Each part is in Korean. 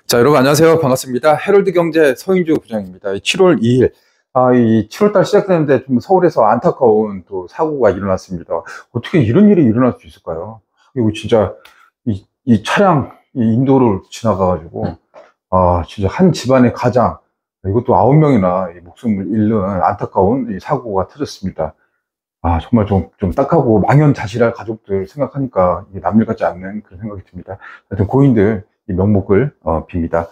자, 여러분 안녕하세요. 반갑습니다. 헤럴드 경제 서인주 부장입니다. 7월 2일, 이 7월달 시작되는데 좀 서울에서 안타까운 또 사고가 일어났습니다. 어떻게 이런 일이 일어날 수 있을까요? 이거 진짜 이 차량 이 인도를 지나가가지고 진짜 한 집안의 가장, 이것도 9명이나 목숨을 잃는 안타까운 이 사고가 터졌습니다. 정말 좀 딱하고 망연자실할 가족들 생각하니까 이게 남일 같지 않는 그런 생각이 듭니다. 하여튼 고인들 이 명목을 빕니다.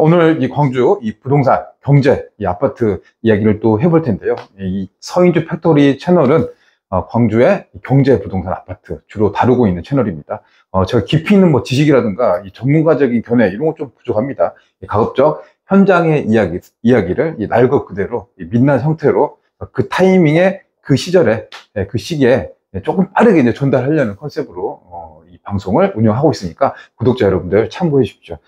오늘 이 광주 이 부동산 경제 이 아파트 이야기를 또 해볼 텐데요. 이 서인주 팩토리 채널은 광주의 경제 부동산 아파트 주로 다루고 있는 채널입니다. 제가 깊이 있는 뭐 지식이라든가 이 전문가적인 견해 이런 거 좀 부족합니다. 가급적 현장의 이야기를 이 날 것 그대로 이 민낯 형태로 그 타이밍에 그 시절에 그 시기에 조금 빠르게 이제 전달하려는 컨셉으로 이 방송을 운영하고 있으니까 구독자 여러분들 참고해 주십시오.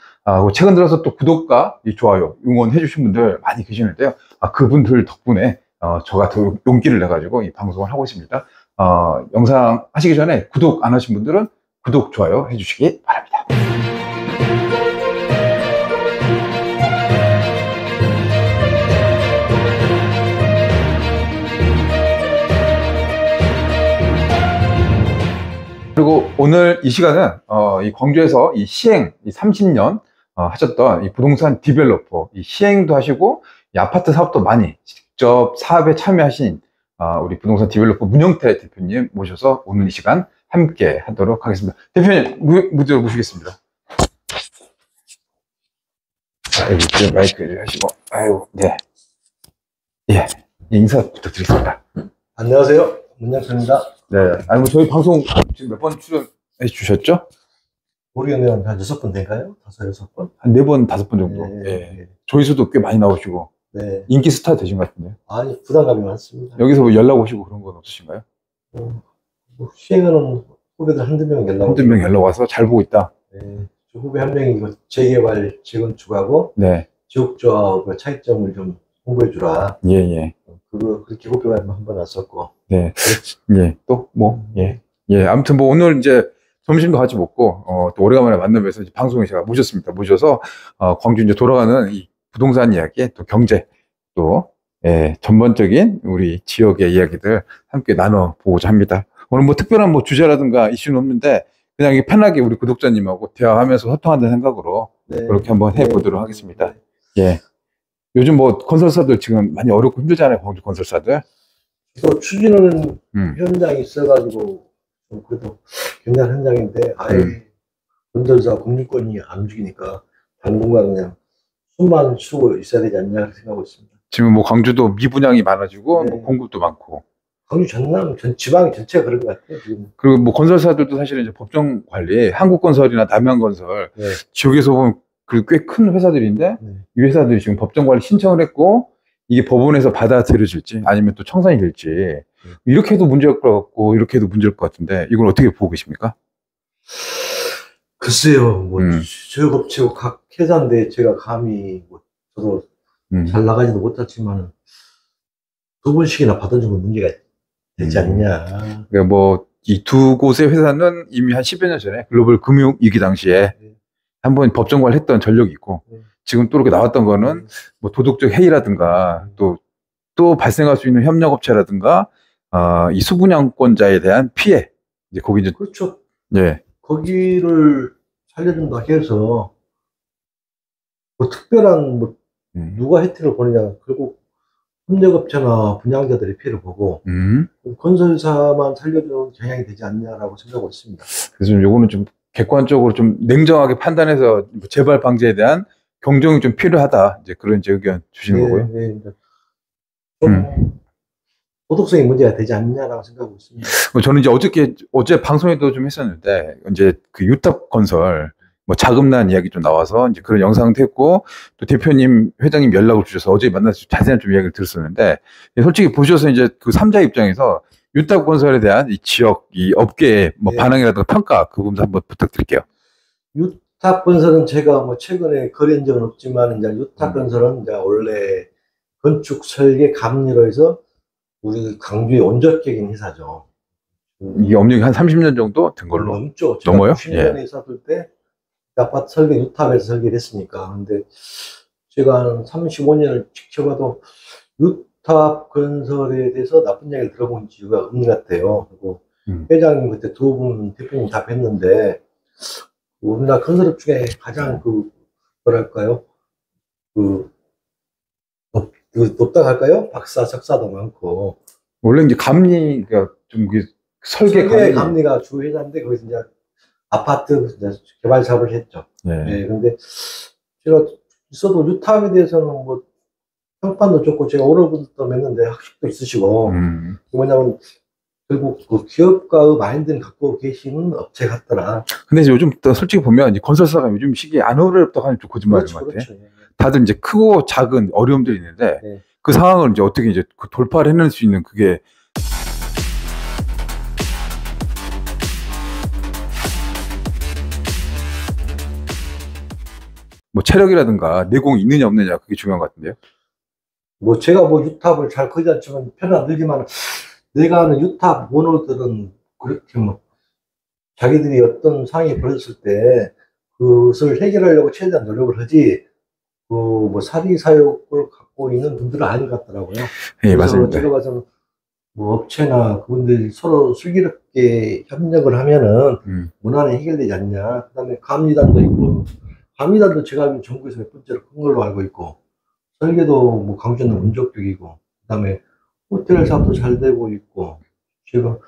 최근 들어서 또 구독과 이 좋아요 응원해 주신 분들 많이 계시는데요. 그분들 덕분에 저가 더 용기를 내 가지고 이 방송을 하고 있습니다. 영상 하시기 전에 구독 안 하신 분들은 구독 좋아요 해 주시기 바랍니다. 그리고 오늘 이 시간은 이 광주에서 이 시행 이 30년 하셨던 이 부동산 디벨로퍼 이 시행도 하시고 이 아파트 사업도 많이 직접 사업에 참여하신 우리 부동산 디벨로퍼 문영태 대표님 모셔서 오늘 이 시간 함께 하도록 하겠습니다. 대표님 무대로 모시겠습니다. 아이고, 마이크를 하시고, 아이고, 네. 예, 인사 부탁드리겠습니다. 안녕하세요. 문영태입니다. 네. 뭐 저희 방송 지금 몇 번 출연해 주셨죠? 모르겠네요. 한 6번 된가요? 5, 6번? 한 4번, 5번 정도. 네, 예. 네. 조회수도 꽤 많이 나오시고. 네. 인기 스타 되신 것 같은데요. 아니, 부담감이 많습니다. 여기서 뭐 연락 오시고 그런 건 없으신가요? 뭐 시행하는 후배들 한두 명 연락 한두 명 연락 와서 잘 보고 있다. 네. 저 후배 한 명이 이거 재개발, 재건축하고 네. 지역조합의 차이점을 좀 홍보해 주라. 예, 예. 그렇게 후배가 한번 왔었고. 네. 예. 또 뭐, 예. 예. 아무튼 뭐 오늘 이제 점심도 같이 먹고, 또 오래간만에 만나면서 이제 방송에 제가 모셨습니다. 모셔서, 광주 이제 돌아가는 이 부동산 이야기, 또 경제, 또, 예, 전반적인 우리 지역의 이야기들 함께 나눠보고자 합니다. 오늘 뭐 특별한 뭐 주제라든가 이슈는 없는데, 그냥 편하게 우리 구독자님하고 대화하면서 소통한다는 생각으로 네. 그렇게 한번 해보도록 네. 하겠습니다. 예. 요즘 뭐 건설사들 지금 많이 어렵고 힘들잖아요, 광주 건설사들. 또 추진하는 현장이 있어가지고, 그래도 굉장한 현장인데, 건설사 공유권이 안 움직이니까 당분간 그냥 숨만 쉬고 있어야 되지 않냐 생각하고 있습니다. 지금 뭐 광주도 미분양이 많아지고 네. 뭐 공급도 많고. 광주 전남 지방 전체가 그런 것 같아요 지금. 그리고 뭐 건설사들도 사실은 이제 법정 관리, 한국건설이나 남양건설 네. 지역에서 보면 꽤 큰 회사들인데 네. 이 회사들이 지금 법정 관리 신청을 했고 이게 법원에서 받아들여질지 아니면 또 청산이 될지 이렇게 해도 문제일 것 같고 이렇게 해도 문제일 것 같은데 이걸 어떻게 보고 계십니까? 글쎄요, 뭐 저업체고 각 회사인데 제가 감히 뭐 저도 잘 나가지도 못했지만 2번씩이나 받아준 건 문제가 되지 않냐. 그러니까 뭐 이 두 곳의 회사는 이미 한 10여 년 전에 글로벌 금융 위기 당시에 한번 법정 관리 했던 전력이 있고 지금 또 이렇게 나왔던 거는 뭐 도덕적 해이라든가 또 발생할 수 있는 협력업체라든가 이 수분양권자에 대한 피해 이제 거기 이제 그렇죠. 예. 거기를 살려준다 해서 뭐 특별한 뭐 누가 혜택을 보느냐, 결국 협력업체나 분양자들의 피해를 보고 건설사만 살려주는 경향이 되지 않냐라고 생각하고 있습니다. 그래서 좀 요거는 좀 객관적으로 좀 냉정하게 판단해서 재발 방지에 대한 경종이 좀 필요하다. 이제 그런 이제 의견 주시는 거고요. 네. 좀 도덕성이 문제가 되지 않냐라고 생각하고 있습니다. 저는 이제 어제 방송에도 좀 했었는데 이제 그 유탑건설 뭐 자금난 이야기 좀 나와서 이제 그런 영상도 했고 또 대표님 회장님 연락을 주셔서 어제 만나서 자세한 좀 이야기를 들었었는데 솔직히 보셔서 이제 그 3자 입장에서 유탑건설에 대한 이 지역 이 업계의 뭐 반응이라든가 평가 그 부분 한번 부탁드릴게요. 유탑건설은 제가 뭐 최근에 거래한 적은 없지만 이제 유탑건설은 이제 원래 건축 설계 감리로 해서 우리 광주의 원조격인 회사죠. 이게 업력이 한 30년 정도 된 걸로 넘죠. 넘어요? 90년에 있었을 때 아파트 설계 유탑에서 설계를 했으니까. 근데 제가 한 35년을 지켜봐도 유탑 건설에 대해서 나쁜 이야기를 들어본 지가 없는 것 같아요. 그리고 회장님 그때 두 분 대표님 답했는데, 우리나라 건설업 중에 가장 뭐랄까요? 높다고 할까요? 박사, 석사도 많고. 원래 이제 감리가 좀 설계 감리가 주 회사인데, 거기서 이제 아파트 이제 개발 사업을 했죠. 네. 네, 근데 제가 있어도 유탑에 대해서는 뭐 평판도 좋고, 제가 오래부터 맺는데 학식도 있으시고, 뭐냐면 결국 그 기업가의 마인드는 갖고 계시는 업체 같더라. 근데 이제 요즘 또 솔직히 보면 이제 건설사가 요즘 시기에 안 어렵다고 하면 좀 거짓말인 것 같아. 그렇죠. 다들 이제 크고 작은 어려움들이 있는데 네. 그 상황을 이제 어떻게 이제 돌파를 해낼 수 있는 그게 뭐 체력이라든가 내공이 있느냐 없느냐 그게 중요한 것 같은데요. 뭐 제가 뭐 유탑을 잘 거지 않지만 편은 안 들지만, 내가 아는 유탑 오너들은 그렇게 뭐 자기들이 어떤 상황이 벌어졌을 때 그것을 해결하려고 최대한 노력을 하지, 뭐 사리 사욕을 갖고 있는 분들은 아닌 것 같더라고요. 예, 맞습니다. 제가 봐서는 뭐 업체나 그분들이 서로 슬기롭게 협력을 하면은 문안이 해결되지 않냐. 그다음에 감리단도 있고, 감리단도 제가 알기로 전국에서 몇 번째로 큰 걸로 알고 있고, 설계도 뭐 광주는 운적격이고, 그다음에 호텔 사업도 잘 되고 있고, 제가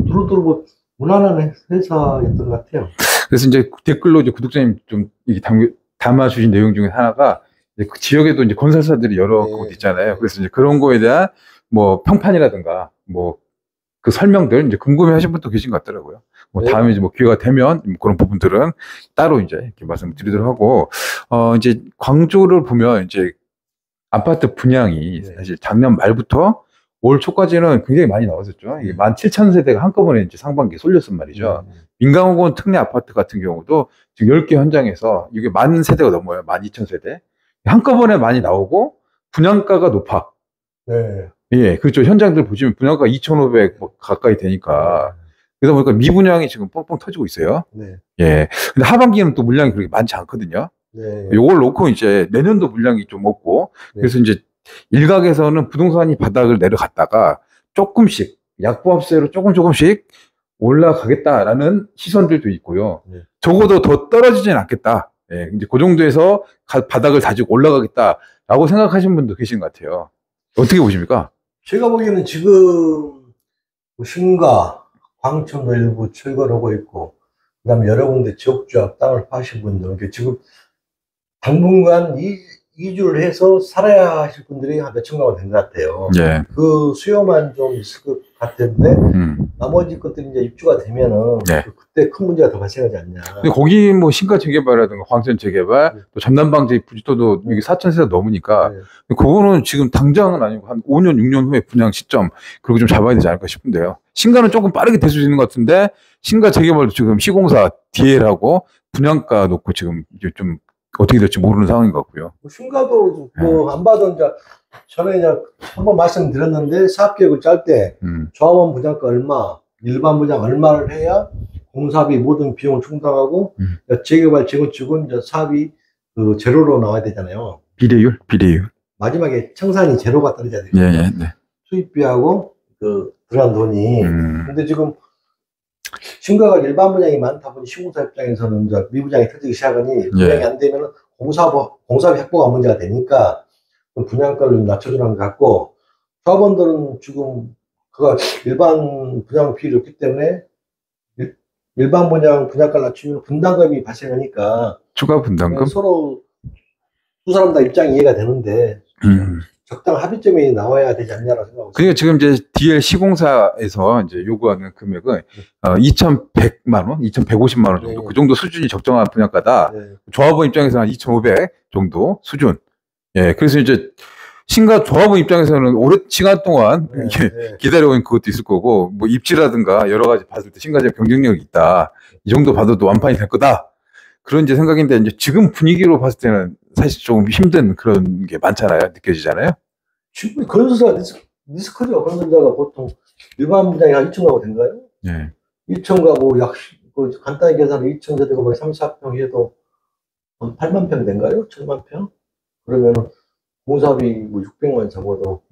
두루두루 뭐 무난한 회사였던 것 같아요. 그래서 이제 댓글로 이제 구독자님 좀 담아주신 내용 중에 하나가 이제 그 지역에도 이제 건설사들이 여러 곳 있잖아요. 그래서 이제 그런 거에 대한 뭐 평판이라든가 뭐 그 설명들 이제 궁금해 하신 분도 계신 것 같더라고요. 뭐 다음에 이제 뭐 기회가 되면 그런 부분들은 따로 이제 이렇게 말씀드리도록 하고, 이제 광주를 보면 이제 아파트 분양이 사실 작년 말부터 올 초까지는 굉장히 많이 나왔었죠. 이게 17,000세대가 한꺼번에 이제 상반기에 쏠렸단 말이죠. 민강호건 특례 아파트 같은 경우도 지금 10개 현장에서 이게 10,000세대가 넘어요. 12,000세대. 한꺼번에 많이 나오고 분양가가 높아. 네. 예, 그렇죠. 현장들 보시면 분양가 2,500 뭐 가까이 되니까. 그러다 보니까 미분양이 지금 뻥뻥 터지고 있어요. 네. 예. 근데 하반기는 또 물량이 그렇게 많지 않거든요. 네. 요걸 놓고 이제 내년도 물량이 좀 없고, 그래서 이제 일각에서는 부동산이 바닥을 내려갔다가 조금씩 약보합세로 조금씩 올라가겠다라는 시선들도 있고요. 적어도 더 떨어지진 않겠다. 예, 이제 그 정도에서 바닥을 다지고 올라가겠다라고 생각하시는 분도 계신 것 같아요. 어떻게 보십니까? 제가 보기에는 지금 신가, 광천도 일부 철거하고 있고, 그 다음에 여러 군데 지역주 앞 땅을 파신 분들, 지금 당분간 이주를 해서 살아야 하실 분들이 한 몇천 가구가 된 것 같아요. 예. 그 수요만 좀 있을 것 같은데, 나머지 것들이 이제 입주가 되면은, 그때 큰 문제가 더 발생하지 않냐. 근데 거기 뭐 신가 재개발이라든가 광천 재개발, 또 전남방제 부지도도 여기 4,000세가 넘으니까, 그거는 지금 당장은 아니고 한 5년, 6년 후에 분양 시점, 그리고 좀 잡아야 되지 않을까 싶은데요. 신가는 조금 빠르게 될 수 있는 것 같은데, 신가 재개발도 지금 시공사 DL하고 분양가 놓고 지금 이제 좀 어떻게 될지 모르는 상황인 것 같고요. 신가도 뭐 안 봐도 이제 전에 이제 한번 말씀드렸는데, 사업계획을 짤 때 조합원 분양가 얼마, 일반 분양 얼마를 해야 공사비 모든 비용을 충당하고 재개발 재건축은 이제 사업이 제로로 나와야 되잖아요. 비례율. 마지막에 청산이 제로가 떨어져야 돼요. 네. 수입비하고 들어간 돈이. 근데 지금 신가가 일반 분양이 많다 보니 시공사 입장에서는 이제 미분양이 터지기 시작하니, 분양이 안 되면 공사비 확보가 문제가 되니까 분양가를 좀 낮춰주는 것 같고, 조합원들은 지금 그가 일반 분양 비율이 없기 때문에 일반 분양가를 낮추면 분담금이 발생하니까 추가 분담금? 서로 두 사람 다 입장이 이해가 되는데 적당한 합의점이 나와야 되지 않냐라고 생각하고. 그러니까 지금 이제 DL 시공사에서 이제 요구하는 금액은 2,100만 원, 2,150만 원 정도, 그 정도 수준이 적정한 분양가다. 조합원 입장에서는 한 2,500 정도 수준. 예, 그래서 이제 신가 조합원 입장에서는 오랜 시간 동안 기다려온 그것도 있을 거고, 뭐 입지라든가 여러 가지 봤을 때 신가제 경쟁력이 있다. 이 정도 받아도 완판이 될 거다. 그런 이제 생각인데, 이제 지금 분위기로 봤을 때는 사실 조금 힘든 그런 게 많잖아요. 느껴지잖아요. 지금 건설사 리스크죠. 건설사가 보통 일반 분양이 한 2천 가구 된가요? 2천 가구 약 간단히 계산하면 2천 세대가 뭐 3, 4평 해도 한 8만 평 된가요? 1000만 평? 그러면은 공사비 뭐 600만 잡아도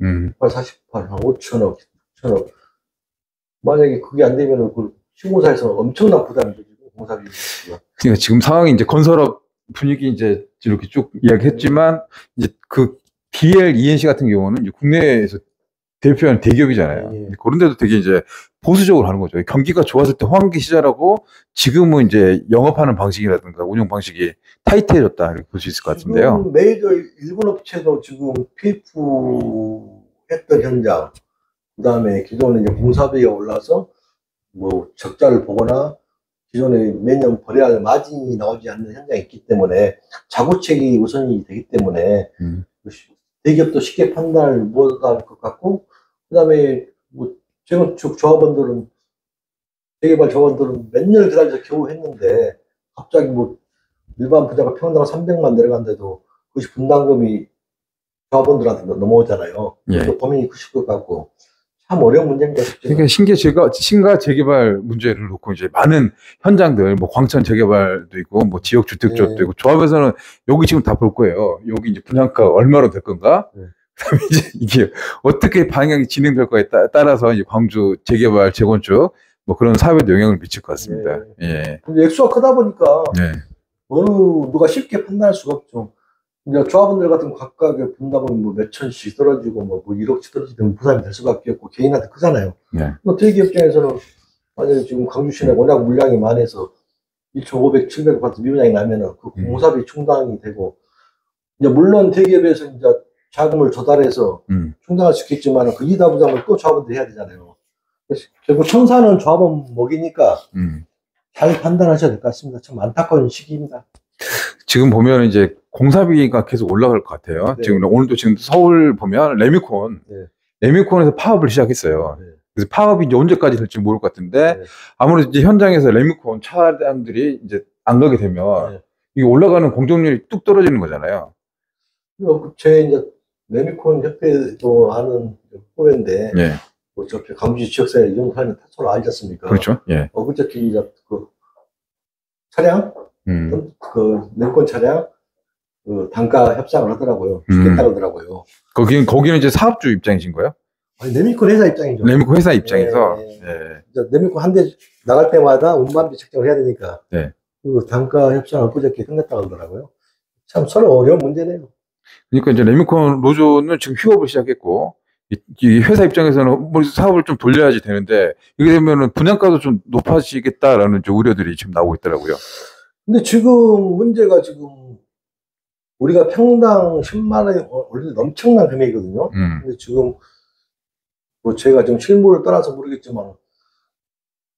48, 한 5천억, 6천억. 만약에 그게 안 되면은 그 시공사에서 엄청난 부담이 되죠. 공사비. 그러니까 지금 상황이 이제 건설업 분위기 이제 이렇게 쭉 이야기했지만 이제 그 DL, ENC 같은 경우는 이제 국내에서 대표하는 대기업이잖아요. 예. 그런데도 되게 이제 보수적으로 하는 거죠. 경기가 좋았을 때 호황기 시절하고 지금은 이제 영업하는 방식이라든가 운영 방식이 타이트해졌다 이렇게 볼 수 있을 것 같은데요. 지금 메이저 일본 업체도 지금 PF 했던 현장, 그 다음에 기존에 이제 공사비가 올라서 뭐 적자를 보거나 기존에 매년 벌여야 할 마진이 나오지 않는 현장이 있기 때문에 자구책이 우선이 되기 때문에 대기업도 쉽게 판단을 못할 것 같고, 그 다음에 뭐 재건축 조합원들은, 재개발 조합원들은 몇 년을 기다려서 겨우 했는데 갑자기 뭐 일반 부자가 평당 300만 내려간데도 그것이 분담금이 조합원들한테 넘어오잖아요. 예. 또 고민이 크실 것 같고 참 어려운 문제입니다. 그러니까 신가 재개발 문제를 놓고 이제 많은 현장들, 뭐 광천 재개발도 있고, 뭐 지역 주택조합도 있고, 조합에서는 여기 지금 다 볼 거예요. 여기 이제 분양가 얼마로 될 건가? 그다음에 이제 이게 어떻게 방향이 진행될 거에 따라서 이제 광주 재개발, 재건축 뭐 그런 사업에도 영향을 미칠 것 같습니다. 예. 근데 액수가 크다 보니까 예. 누가 쉽게 판단할 수가 없죠. 이제 조합원들 같은 각각의 분담은 뭐 몇천씩 떨어지고 뭐 1억씩 떨어지면 부담이 될 수밖에 없고 개인한테 크잖아요. 네. 또 대기업 입장에서는 만약에 지금 광주 시내 워낙 물량이 많아서 2,500, 700아파트 미분양이 나면은 그 공사비 충당이 되고, 이제 물론 대기업에서 이제 자금을 조달해서 충당할 수 있겠지만 그 이다 부담을 또 조합원들이 해야 되잖아요. 그래서 결국 청사는 조합원 먹이니까 잘 판단하셔야 될 것 같습니다. 참 안타까운 시기입니다. 지금 보면 이제 공사비가 계속 올라갈 것 같아요. 네. 지금 오늘도 지금 서울 보면 레미콘에서 파업을 시작했어요. 네. 그래서 파업이 이제 언제까지 될지 모를 것 같은데 네. 아무래도 이제 현장에서 레미콘 차량들이 이제 안 가게 되면 이게 올라가는 공정률이 뚝 떨어지는 거잖아요. 제 이제 레미콘 협회도 하는 후배인데, 뭐 저 광주 지역사회 이런 사람이 서로 알지 않습니까? 그렇죠. 예. 그저께 이제 그 차량, 그 레미콘 차량 그 단가 협상을 하더라고요. 죽겠다고 하더라고요. 거기는 이제 사업주 입장이신 거예요? 아니, 레미콘 회사 입장이죠. 레미콘 회사 입장에서. 레미콘 한 대 나갈 때마다 운반비 책정을 해야 되니까. 그 단가 협상을 그저께 끝냈다고 하더라고요. 참 서로 어려운 문제네요. 그러니까 이제 레미콘 노조는 지금 휴업을 시작했고, 이 회사 입장에서는 뭐 사업을 좀 돌려야지 되는데, 이게 되면은 분양가도 좀 높아지겠다라는 이제 우려들이 지금 나오고 있더라고요. 근데 지금 문제가 지금 우리가 평당 10만 원이 원래 엄청난 금액이거든요. 근데 지금 뭐 제가 지금 실무를 떠나서 모르겠지만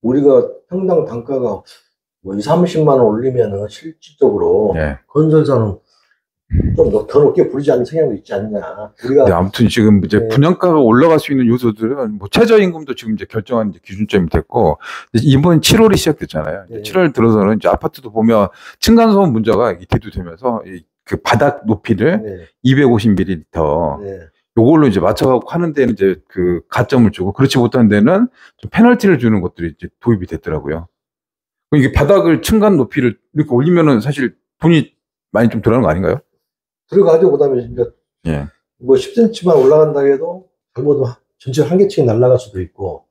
우리가 평당 단가가 뭐 20, 30만 원 올리면은 실질적으로 건설사는 좀 더 높게 부르지 않는 성향도 있지 않냐. 우리가 아무튼 지금 이제 분양가가 올라갈 수 있는 요소들은 뭐 최저임금도 지금 이제 결정한 이제 기준점이 됐고, 이번 7월이 시작됐잖아요. 7월 들어서는 이제 아파트도 보면 층간소음 문제가 대두되면서 그 바닥 높이를 250mm 요걸로 이제 맞춰갖고 하는 데는 이제 그 가점을 주고, 그렇지 못한 데는 좀 페널티를 주는 것들이 이제 도입이 됐더라고요. 이게 바닥을 층간 높이를 이렇게 올리면은 사실 돈이 많이 좀 들어가는 거 아닌가요? 들어가죠. 그 다음에 이제 뭐 10cm만 올라간다 해도 잘못하면 전체 한 개층이 날아갈 수도 있고,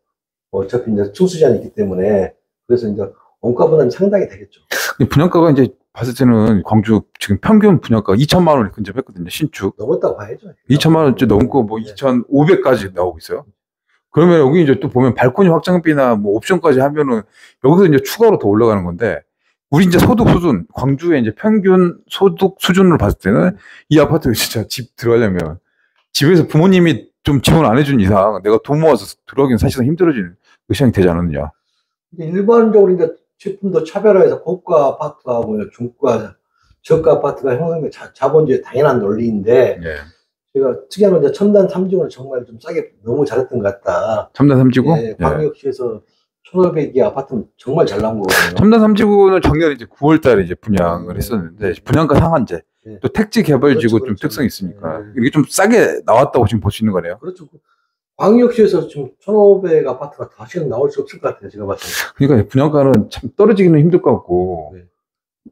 어차피 이제 층수 제한이 있기 때문에, 그래서 이제 원가 부담이 상당히 되겠죠. 분양가가 이제 봤을 때는 광주 지금 평균 분양가가 2천만 원을 근접했거든요. 신축. 넘었다고 봐야죠. 2천만 원째 넘고 뭐 2,500까지 나오고 있어요. 그러면 여기 이제 또 보면 발코니 확장비나 뭐 옵션까지 하면은 여기서 이제 추가로 더 올라가는 건데, 우리 이제 소득 수준, 광주의 이제 평균 소득 수준으로 봤을 때는 이 아파트 진짜 집 들어가려면 집에서 부모님이 좀 지원 안 해준 이상 내가 돈 모아서 들어가기는 사실상 힘들어지는 의상이 되지 않았느냐. 일반적으로 이제 제품도 차별화해서 고가 아파트가 뭐 중가, 저가 아파트가 형성된 자본주의 당연한 논리인데, 제가 특이한 건 이제 첨단 3지구는 정말 좀 싸게 너무 잘했던 것 같다. 첨단 3지구? 광역시에서 1,500개 아파트는 정말 잘 나온 거거든요. 첨단 3지구는 작년에 이제 9월 달에 이제 분양을 했었는데, 분양가 상한제, 또 택지 개발지구 좀 특성이 있으니까, 이게 좀 싸게 나왔다고 지금 볼 수 있는 거네요. 그렇죠. 광역시에서 지금 1,500 아파트가 다시는 나올 수 없을 것 같아요, 제가 봤을 때. 그러니까 분양가는 참 떨어지기는 힘들 것 같고,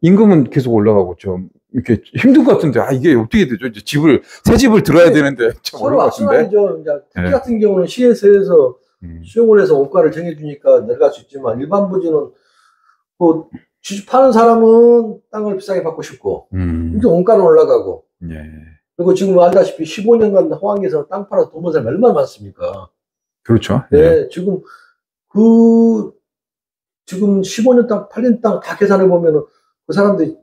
임금은 계속 올라가고 좀 이렇게 힘든 것 같은데, 아, 이게 어떻게 되죠? 이제 새 집을 들어야 되는데, 참 서로 어려운 것 같은데. 악순환이죠. 이제 특히 네. 같은 경우는 시에서 수용을 해서 원가를 정해주니까 내려갈 수 있지만 일반 부지는 뭐 주식하는 사람은 땅을 비싸게 받고 싶고 이제 원가는 올라가고 예. 그리고 지금 알다시피 15년간 호황에서 땅 팔아서 돈 번 사람이 얼마나 많습니까? 그렇죠. 네, 예. 지금 15년 땅 팔린 땅 다 계산해 보면은 그 사람들이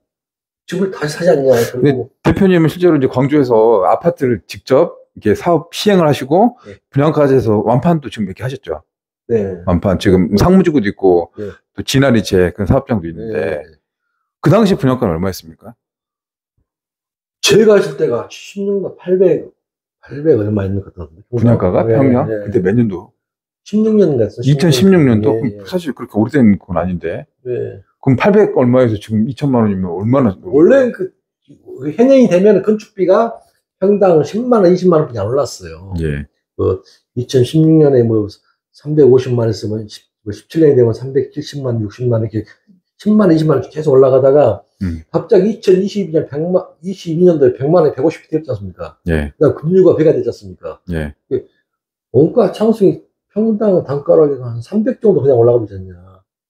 집을 다시 사지 않냐. 그리고 대표님은 실제로 이제 광주에서 아파트를 직접 이렇게 사업 시행을 하시고 네. 분양까지 해서 완판도 지금 이렇게 하셨죠. 네. 완판 지금 상무지구도 있고 네. 또 진아리채 그런 사업장도 있는데 네. 그 당시 분양가는 얼마였습니까? 제가 있을 때가 16년 800 얼마 있는 것 같은데. 분양가가 네, 평년? 네. 그때 몇 년도? 16년 됐어. 2016년도? 예, 예. 사실 그렇게 오래된 건 아닌데. 네. 그럼 800 얼마에서 지금 2천만 원이면 얼마나? 원래 그 해년이 되면 건축비가 평당 10만 원, 20만 원까지 안 올랐어요. 예. 2016년에 뭐 350만 원 했으면 17년이 되면 370만, 60만 원 이렇게 10만 원, 20만 원 계속 올라가다가 갑자기 2022년 22년도에 100만 원에 150이 됐지 않습니까? 예. 그다음 금융가 배가 됐지 않습니까? 예. 원가 상승이 평당 단가락이 한 300 정도 그냥 올라가고 있잖냐.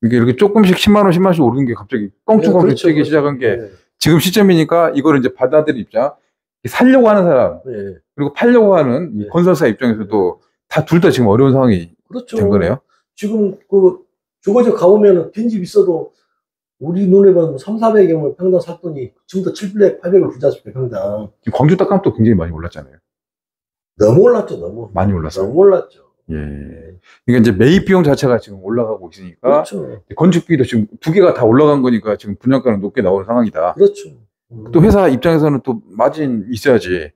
이게 이렇게 조금씩 10만 원, 10만 원씩 오르는 게 갑자기 껑충껑충 뛰기 시작한 게 네. 지금 시점이니까 이거를 이제 받아들일 입장, 살려고 하는 사람, 네. 그리고 팔려고 하는 이 건설사 입장에서도 다 둘 다 지금 어려운 상황이 그렇죠. 된 거네요. 지금 주거지 가보면 빈집 있어도 우리 눈에 보면 3, 400이면 평당 살 돈이 지금도 700, 800을 주지 않습니까, 평당. 지금 광주 땅값도 굉장히 많이 올랐잖아요. 너무 올랐죠, 너무. 많이 올랐어요. 너무 올랐죠. 예. 그러니까 이제 매입 비용 자체가 지금 올라가고 있으니까 그렇죠. 건축비도 지금 두 개가 다 올라간 거니까 지금 분양가는 높게 나오는 상황이다. 그렇죠. 또 회사 입장에서는 또 마진 있어야지.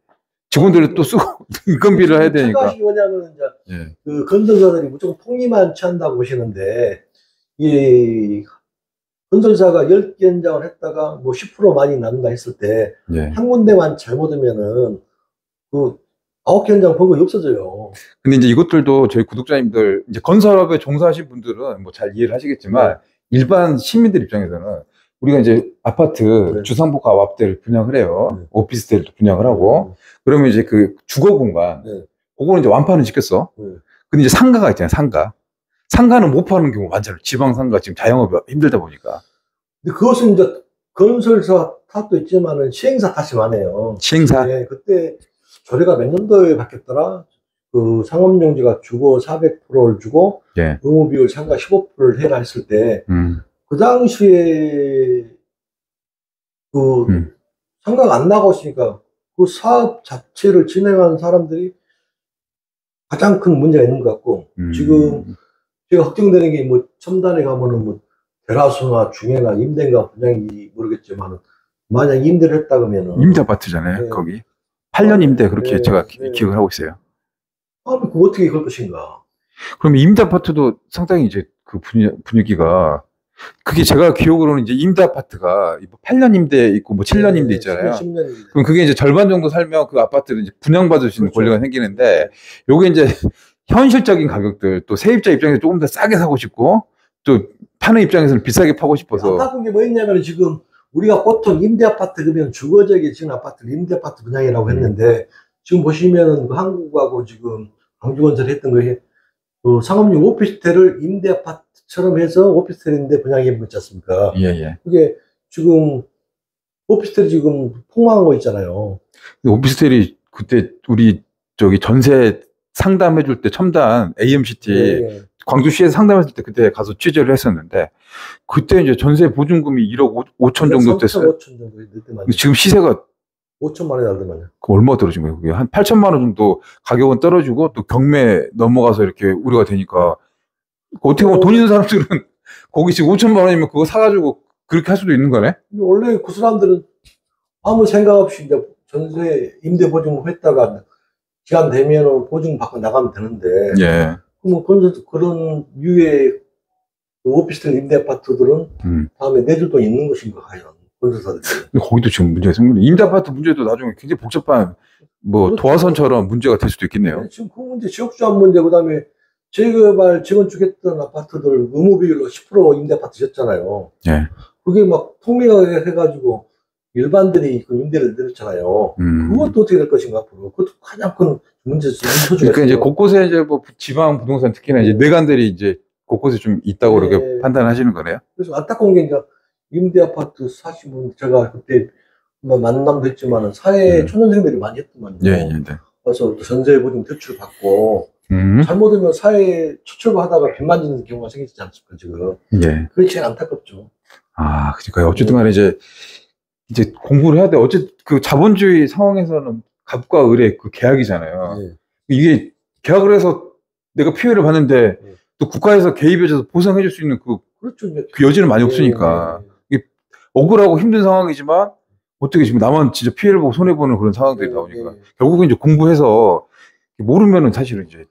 직원들을 또 쓰고 인건비를 해야 되니까. 착각이 뭐냐면 이제 예. 그 건설사들이 무조건 폭리만 취한다고 보시는데 이 건설사가 10개 현장을 했다가 뭐 10% 많이 남는다 했을 때 예. 한 군데만 잘못하면은 그 9개 현장 버거이 없어져요. 근데 이제 이것들도 저희 구독자님들, 이제 건설업에 종사하신 분들은 뭐 잘 이해를 하시겠지만, 일반 시민들 입장에서는 우리가 이제 아파트 주상복합 아파트를 분양을 해요. 오피스텔도 분양을 하고, 그러면 이제 그 주거 공간, 그거는 이제 완판을 시켰어. 근데 이제 상가가 있잖아요, 상가. 상가는 못 파는 경우 많잖아요. 지방 상가 지금 자영업이 힘들다 보니까. 근데 그것은 이제 건설사 탓도 있지만은 시행사 탓이 많아요. 시행사? 네, 그때 조례가 몇 년도에 바뀌었더라? 그 상업용지가 주고 400%를 주고, 예. 의무비율 상가 15%를 해라 했을 때, 그 당시에 상가가 안 나가고 있으니까 그 사업 자체를 진행하는 사람들이 가장 큰 문제가 있는 것 같고, 지금 제가 걱정되는 게 뭐 첨단에 가면은 뭐 대라수나 중해나 임대인가 분양이 모르겠지만 만약 임대를 했다 그러면은 임대 아파트잖아요. 네. 거기 8년 임대 그렇게 제가 기억을 하고 있어요. 그거 어떻게 그럴 것인가? 그럼 임대 아파트도 상당히 이제 그 분위기가, 그게 제가 기억으로는 이제 임대 아파트가 8년 임대 있고 뭐 7년 임대 있잖아요. 10년 임대. 그럼 그게 이제 절반 정도 살면 그 아파트를 이제 분양받을 수 있는 권리가 생기는데, 요게 이제 현실적인 가격들, 또 세입자 입장에서 조금 더 싸게 사고 싶고, 또 파는 입장에서는 비싸게 파고 싶어서. 안타까운 게 뭐 있냐면 지금 우리가 보통 임대 아파트 그러면 주거지역에 지은 아파트를 임대 아파트 분양이라고 했는데, 지금 보시면은 그 한국하고 지금 광주건설이 했던 거에 그 상업용 오피스텔을 임대 아파트처럼 해서 오피스텔인데 분양해 보지 않습니까? 예. 그게 지금 오피스텔이 지금 폭망한 거 있잖아요. 오피스텔이 그때 우리 저기 전세 상담해줄 때 첨단 AMCT 광주시에서 상담했을 때 그때 가서 취재를 했었는데, 그때 이제 전세 보증금이 1억 5천 정도 됐어요. 5천 정도 지금 시세가 5천만 원이 나더만요. 그 얼마 떨어진 거예요? 그게 한 8천만 원 정도 가격은 떨어지고 또 경매 넘어가서 이렇게 우려가 되니까, 어떻게 보면 돈 있는 사람들은 거기 지금 5천만 원이면 그거 사가지고 그렇게 할 수도 있는 거네? 원래 그 사람들은 아무 생각 없이 이제 전세 임대 보증금 했다가 기간 되면은 보증 받고 나가면 되는데, 예. 뭐 그런 유의 그 오피스텔 임대 아파트들은 다음에 내줄 돈 있는 것인가 과연 건설사들이. 거기도 지금 문제가 생기네. 임대 아파트 문제도 나중에 굉장히 복잡한 뭐 그렇죠. 도화선처럼 문제가 될 수도 있겠네요. 네, 지금 그 문제 지역주한 문제, 그다음에 재개발 재건축했던 아파트들 의무 비율로 10% 임대 아파트 셨잖아요. 예. 그게 막 통미가 해가지고 일반들이 그 임대를 내렸잖아요. 그것도 어떻게 될 것인가 앞으로. 그것도 가장 큰 문제죠. 그러니까 이제 곳곳에 이제 뭐 지방 부동산 특히나 이제 뇌관들이 이제 곳곳에 좀 있다고 네. 그렇게 판단하시는 거네요. 그래서 안타까운 게 이제 임대 아파트 사시면 제가 그때 뭐 만남도 했지만은 사회 초년생들이 많이 했더만요. 예, 예, 네. 그래서 전세 보증 대출 받고 잘못하면 사회에 초출하다가 빚 만지는 경우가 생기지 않습니까 지금? 예. 그게 제일 안타깝죠. 아, 그러니까 어쨌든 간에 이제 공부를 해야 돼. 어쨌든 그 자본주의 상황에서는 갑과 을의 그 계약이잖아요. 네. 이게 계약을 해서 내가 피해를 봤는데 네. 또 국가에서 개입해줘서 보상해줄 수 있는 그렇죠. 그 여지는 많이 없으니까 이게 억울하고 힘든 상황이지만 어떻게 지금 나만 진짜 피해를 보고 손해보는 그런 상황들이 나오니까 결국은 이제 공부해서 모르면은 사실은 이제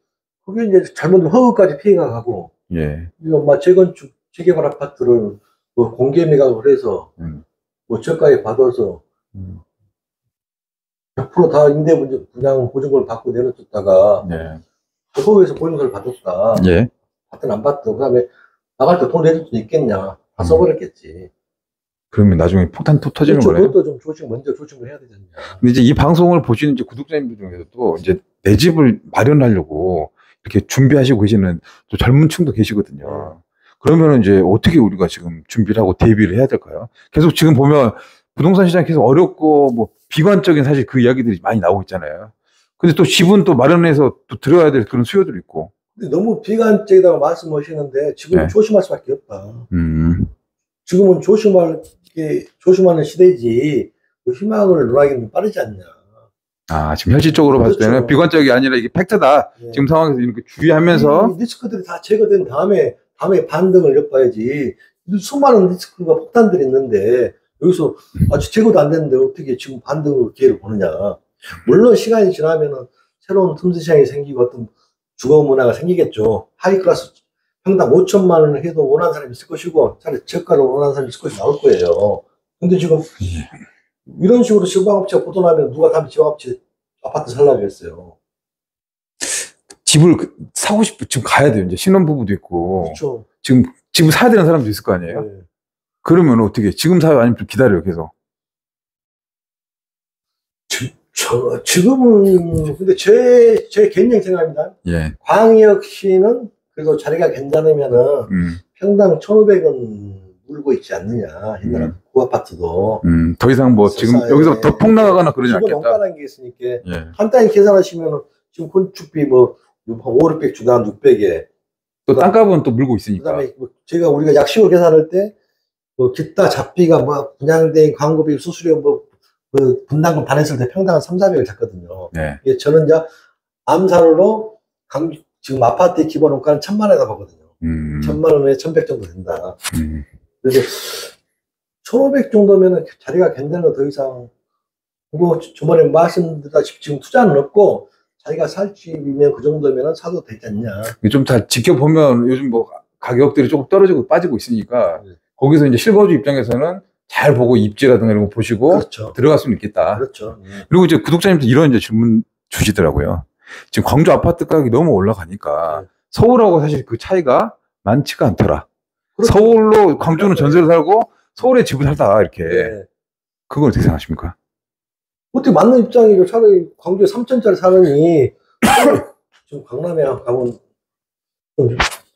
그게 이제 잘못하면 허그까지 피해가 가고 예. 이거 막 재건축 재개발 아파트를 뭐 공개 매각을 해서 뭐 저가에 받아서 100% 다 임대 분양 보증금을 받고 내놓쳤다가 예. 허그에서 보증서를 받았다. 예. 받든 안 받든 그다음에 나갈 때 돈 내줄 수 있겠냐. 다 써버렸겠지. 그러면 나중에 폭탄 터지는 그렇죠. 거네요. 그것도 좀 먼저 조심을 해야 되지 않냐. 근데 이제 이 방송을 보시는 이제 구독자님들 중에서도 이제 내 집을 마련하려고 이렇게 준비하시고 계시는 또 젊은 층도 계시거든요. 그러면은 이제 어떻게 우리가 지금 준비를 하고 대비를 해야 될까요? 계속 지금 보면 부동산 시장이 계속 어렵고 뭐 비관적인 사실 그 이야기들이 많이 나오고 있잖아요. 근데 또 집은 또 마련해서 또 들어야 될 그런 수요들이 있고. 근데 너무 비관적이라고 말씀하시는데 지금 네. 조심할 수밖에 없다. 지금은 조심하는 시대지 그 희망을 논하기는 빠르지 않냐. 아, 지금 현실적으로 봤을 때는 그렇죠. 비관적이 아니라 이게 팩트다. 네. 지금 상황에서 이렇게 주의하면서 이 리스크들이 다 제거된 다음에 반등을 엿봐야지. 수많은 리스크가 폭탄들이 있는데 여기서 아직 제거도 안 됐는데 어떻게 지금 반등을 기회를 보느냐. 물론 시간이 지나면은 새로운 틈새 시장이 생기고 어떤 주거 문화가 생기겠죠. 하이클래스 평당 5천만 원을 해도 원하는 사람이 있을 것이고 차라리 저가로 원하는 사람이 있을 것이 나올 거예요. 근데 지금 이런 식으로 지방업체가 보도나면 누가 다음에 지방업체 아파트 살라고 했어요. 집을 사고 싶고 지금 가야 돼요. 이제 신혼부부도 있고. 그렇죠. 지금 집을 사야 되는 사람도 있을 거 아니에요? 네. 그러면 어떻게 지금 사요? 아니면 좀 기다려요, 계속? 지금은 근데 제 개인적 생각입니다. 예. 광역시는 그래도 자리가 괜찮으면은 평당 1,500원 물고 있지 않느냐. 옛날에 구아파트도. 더 이상 뭐 지금 여기서 더 폭락하거나 그러지 않겠다. 원가라는 게 있으니까 예. 간단히 계산하시면은 지금 건축비 뭐 한 500, 600 주당 600에 또 땅값은 또 물고 있으니까. 그다음에 뭐 우리가 약식으로 계산할 때 뭐 기타 잡비가 뭐 분양된 광고비 수수료 뭐 분담금 다 냈을 때 평당 300~400을 잡거든요. 네. 저는 이제 암산으로 지금 아파트의 기본 원가는 1,000만 원에다 보거든요. 1,000만 원에 1,100 정도 된다. 그래서 1,500 정도면은 자리가 괜찮은 거 더 이상 뭐 저번에 말씀드렸다시피 지금 투자는 없고 자기가 살 집이면 그 정도면은 사도 되지 않냐. 좀 잘 지켜보면 요즘 뭐 가격들이 조금 떨어지고 빠지고 있으니까 거기서 이제 실거주 입장에서는 잘 보고 입지라든가 이런 거 보시고 그렇죠. 들어갈 수는 있겠다. 그렇죠. 그리고 이제 구독자님들 이런 이제 질문 주시더라고요. 지금 광주 아파트 가격이 너무 올라가니까 서울하고 사실 그 차이가 많지가 않더라. 그렇죠. 서울로 광주는 전세를 살고 서울에 집을 살다 이렇게. 네. 그건 어떻게 생각하십니까? 어떻게 맞는 입장이고 차라리 광주에 3천짜리 사느니 지금 강남에 가면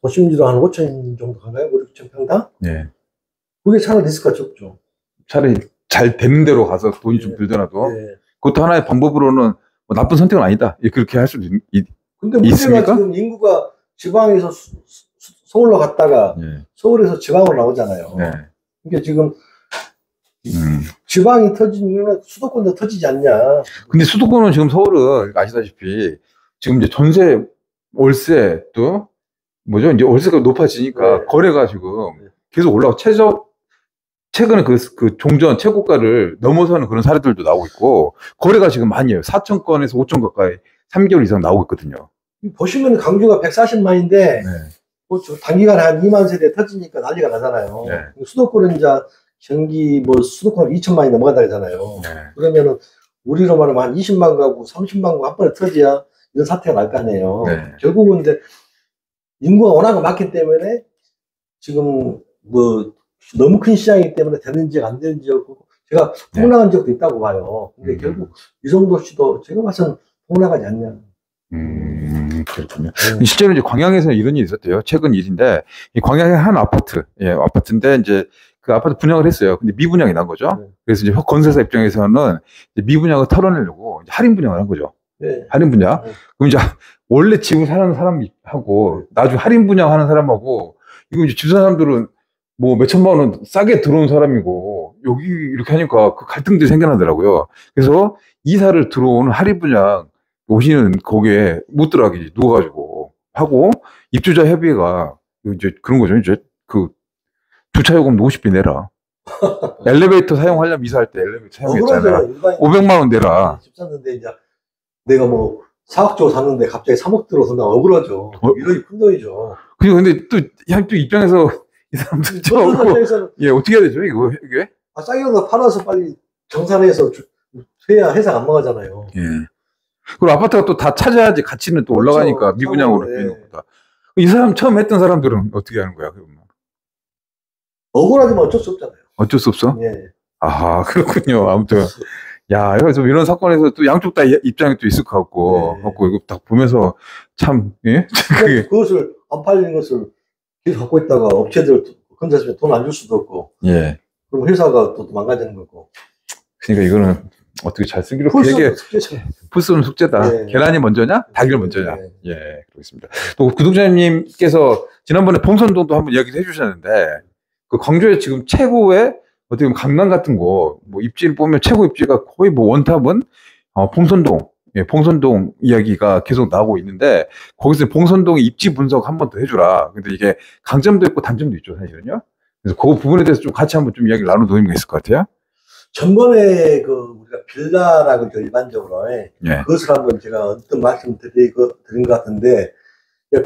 도심지로 한 5천 정도 가나요? 5, 6천 평당? 네. 그게 차라리 리스크가 적죠. 차라리 잘 되는 대로 가서 돈이 좀 들더라도 네. 그것도 하나의 방법으로는 뭐 나쁜 선택은 아니다. 그렇게 할 수도 근데 문제가 있습니까? 지금 인구가 지방에서 서울로 갔다가 서울에서 지방으로 나오잖아요. 네. 그러니까 지금 지방이 터진 이유는 수도권도 터지지 않냐. 근데 수도권은 지금 서울은 아시다시피 지금 이제 전세, 월세 또 뭐죠? 이제 월세가 높아지니까 거래가 지금 계속 올라가고 최근에 그 종전 최고가를 넘어서는 그런 사례들도 나오고 있고 거래가 지금 많이 해요. 4,000건에서 5,000 가까이 3개월 이상 나오고 있거든요. 보시면 강주가 140만인데 뭐 단기간에 한 2만 세대 터지니까 난리가 나잖아요. 수도권은 이제 경기 뭐 수도권 2천만이 넘어간다 그러잖아요. 그러면은 우리로 말하면 한 20만 가구, 30만 가구 한 번에 터져야 이런 사태가 날 거 아니에요. 결국은 근데 인구가 워낙 많기 때문에 지금 뭐 너무 큰 시장이기 때문에 되는지 안 되는지 제가 네. 폭락한 적도 있다고 봐요. 근데 결국 이성도 씨도 제가 봐서는 폭락하지 않냐. 그렇군요. 실제로 이제 광양에서는 이런 일이 있었대요. 최근 일인데, 이 광양의 한 아파트, 예, 아파트인데, 이제 그 아파트 분양을 했어요. 근데 미분양이 난 거죠. 네. 그래서 이제 건설사 입장에서는 이제 미분양을 털어내려고 이제 할인 분양을 한 거죠. 네. 할인 분양. 네. 그럼 이제 원래 집을 사는 사람하고 나중에 할인 분양하는 사람하고 이거 이제 집 사람들은 뭐 몇천만 원 싸게 들어온 사람이고 여기 이렇게 하니까 그 갈등들이 생겨나더라고요. 그래서 이사를 들어오는 할인 분양 오시는 거기에 못 들어가게 누워가지고 하고 입주자 협의회가 이제 그런 거죠. 이제 그 주차 요금 50배 내라. 엘리베이터 사용하려면 이사할 때 엘리베이터 사용했잖아. 500만 원 내라. 집 샀는데 이제 내가 뭐 4억 주고 샀는데 갑자기 3억 들어서 나 억울하죠. 이러기 큰 돈이죠. 근데 또 입장에서 이 사람들 저하고 예 어떻게 해야 되죠 이게? 아 싸게 팔아서 빨리 정산해서 해야 회사가 안 망하잖아요. 예. 그리고 아파트가 또 다 찾아야지 가치는 또 그렇죠. 올라가니까 미분양으로 네. 되는 거다. 이 사람 처음 했던 사람들은 어떻게 하는 거야 그러면? 억울하지만 어쩔 수 없잖아요. 어쩔 수 없어? 예. 아 그렇군요. 아무튼 야 그래서 이런 사건에서 또 양쪽 다 입장이 또 있을 것 같고, 네. 갖고 이거 딱 보면서 참 예. 그것을 안 팔리는 것을 계속 갖고 있다가 업체들 건설사에 돈 안 줄 수도 없고. 예. 그럼 회사가 또 망가지는 거고. 그러니까 이거는 어떻게 잘 쓰기로 되게 풀스는 숙제다. 네. 계란이 먼저냐? 닭이 먼저냐? 네. 예, 그렇습니다. 또 구독자님께서 지난번에 봉선동도 한번 이야기를 해주셨는데 그 광주에 지금 최고의 어떻게 보면 강남 같은 거 뭐 입지를 보면 최고 입지가 거의 뭐 원탑은 봉선동, 예, 봉선동 이야기가 계속 나오고 있는데 거기서 봉선동의 입지 분석 한번 더 해주라. 근데 이게 강점도 있고 단점도 있죠, 사실은요. 그래서 그 부분에 대해서 좀 같이 한번 좀 이야기를 나눠놓으면 있을 것 같아요. 전번에 그 우리가 빌라라고 하죠, 일반적으로. 예. 그것을 한번 제가 어떤 말씀 드린 것 같은데,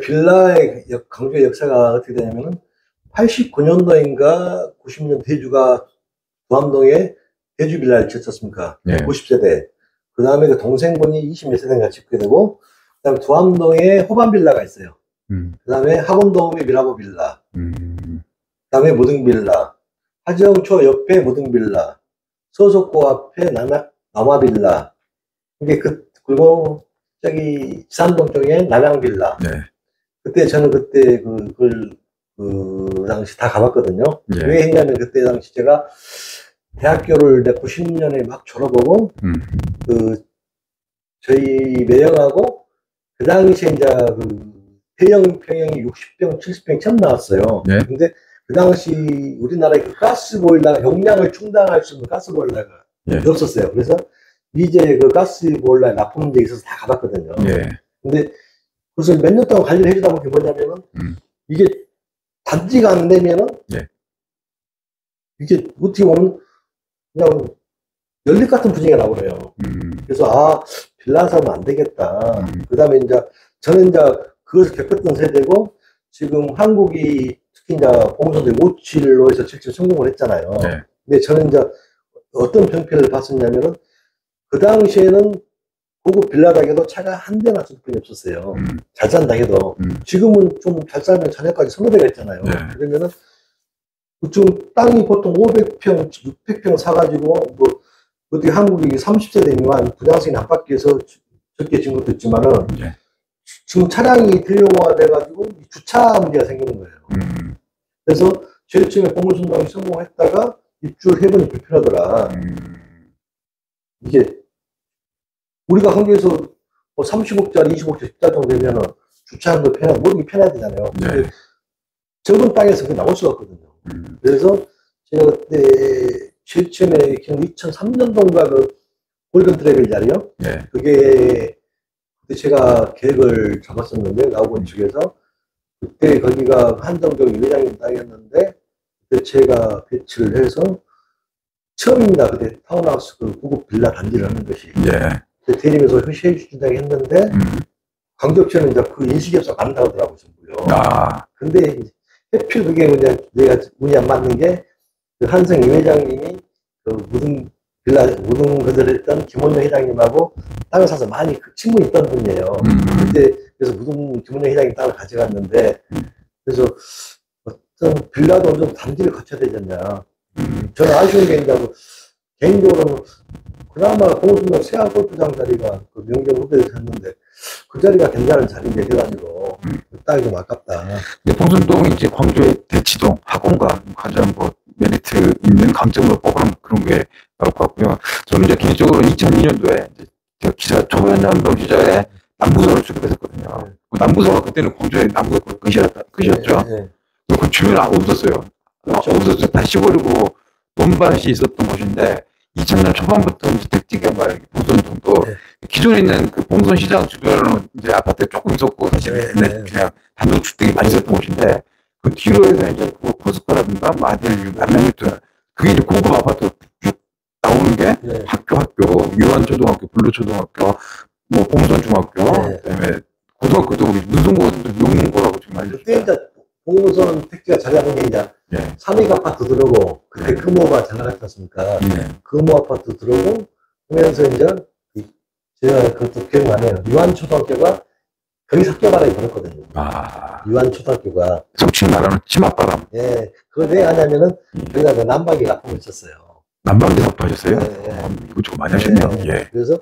빌라의 강주의 역사가 어떻게 되냐면은 89년도인가 90년 대주가 두암동에 대주 빌라를 지었습니까? 예. 50세대. 그 다음에 그 동생분이 20몇 세대인가 짓게 되고, 그 다음에 두암동에 호반 빌라가 있어요. 그 다음에 학원동에 미라보 빌라. 그 다음에 무등 빌라. 하정초 옆에 무등 빌라. 서석고 앞에 남아 빌라. 이게 그리고 저기 지산동 쪽에 남양 빌라. 네. 그때 저는 그때 그 당시 다 가봤거든요. 예. 왜 했냐면 그때 당시 제가 대학교를 90년에 막 졸업하고 저희 매형하고 그 당시에 이제 대형 평형이 60평, 70평 처음 나왔어요. 네. 근데 그 당시 우리나라에 그 가스보일러가 용량을 충당할 수 있는 가스보일러가 예. 없었어요. 그래서 이제 그 가스보일러에 납품 문제 있어서 다 가봤거든요. 예. 근데 그것을 몇 년 동안 관리를 해주다 보니 뭐냐면은 이게 단지가 안 되면은 예. 이게 어떻게 보면 그냥 연립 같은 분위기가 나오네요. 그래서 빌라 사면 안 되겠다. 그 다음에 이제 저는 이제 그것을 겪었던 세대고 지금 한국이 특히 이제 봉선도 57로에서 실제 성공을 했잖아요. 네. 근데 저는 이제 어떤 평가를 봤었냐면은 그 당시에는 고급 빌라다게도 차가 한 대나 쓸 뿐이 없었어요. 잘 산다게도. 지금은 좀 잘 살면 자녀까지 서너 대가 있잖아요. 네. 그러면은 지금 땅이 보통 500평, 600평 사가지고 뭐 어떻게 한국이 30세대 미만 분양승인 압박해서 적게 진 것도 있지만은 네. 지금 차량이 대용화 돼가지고 주차 문제가 생기는 거예요. 그래서 제일 처음에 봉선동이 성공했다가 입주를 해보니 불편하더라. 이게 우리가 한국에서 뭐 30억짜리, 20억짜리 입자 정도 되면은 주차하는 거 편하고 모든 게 편해야 되잖아요. 네. 적은 땅에서 그게 나올 수가 없거든요. 그래서 제가 그때 제일 처음에 2003년도인가 그 골든 트래블 자리요. 네. 그게 그때 제가 계획을 잡았었는데 나오건 측에서 그때 거기가 한정적 회장님 땅이었는데 그때 제가 배치를 해서 처음입니다. 그때 타운하우스 그 고급 빌라 단지를 하는 것이. 예. 대리면서 회시해주신다고 했는데 강격체는 이제 그 인식이 없어 안 나오더라고요. 근데 해필 그게 뭐냐 내가 운이 안 맞는 게 그 한성 이 회장님이 그 무등 빌라 무등 건설을 했던 김원영 회장님하고 땅을 사서 많이 그 친분이 있던 분이에요. 그때 그래서 무등 김원영 회장님 땅을 가져갔는데 그래서 어떤 빌라도 좀 단지를 갖춰야 되지 않냐. 저는 아쉬운 게 있냐고 개인적으로는 그나마 공수동 세아 골프장 자리가 그 명정 후배에서 했는데 그 자리가 괜찮은 자리인데 해가지고 따기 좀 아깝다. 근데 봉선동이 이제 광주의 대치동, 학원가 가장 뭐 메리트 있는 강점으로 뽑아놓은 그런 게 나올 것 같고요. 저는 이제 개인적으로 2002년도에 제가 기자 초연연도 시절에 남부서를 출입했었거든요. 그 남부서가 그때는 광주의 남부가 끝이었죠. 네. 그 주변에 아무 없었어요. 그렇죠. 없었어요. 다 시골이고 논밭이 있었던 곳인데 2000년 초반부터 이제 택지개발 봉선동도 네. 기존에 있는 그 봉선 시장 주변으로는 이제 아파트 조금 있었고 사실 네. 그냥 단독 주택이 많이 있었던 곳인데 그 뒤로 해서 이제 그 포스코라든가 뭐 아들 남양유턴 그게 이제 고급 아파트 쭉 나오는 게 네. 학교 유한초등학교, 블루초등학교, 뭐 봉선중학교, 네. 그다음에 고등학교도 우리 문성고도 용문고라고 지금 알려주죠. 그때 이제 봉선 택지가 잘 잡은 게 이제 예. 삼익 아파트 들어오고 그때 금호가 잘 나갔지 않습니까? 예. 금호 아파트 들어오고 하면서 이제 제가 그것도 기억나네요. 유한초등학교가 거기서 학교 바람이 불었거든요. 아, 유한초등학교가. 속칭 말하는 치맛바람. 예. 그거 왜 하냐면은 거기다 그 난방기 같은 걸 썼어요. 난방기 사업하셨어요? 네. 이거 좀 많이 하셨네요. 네. 예. 그래서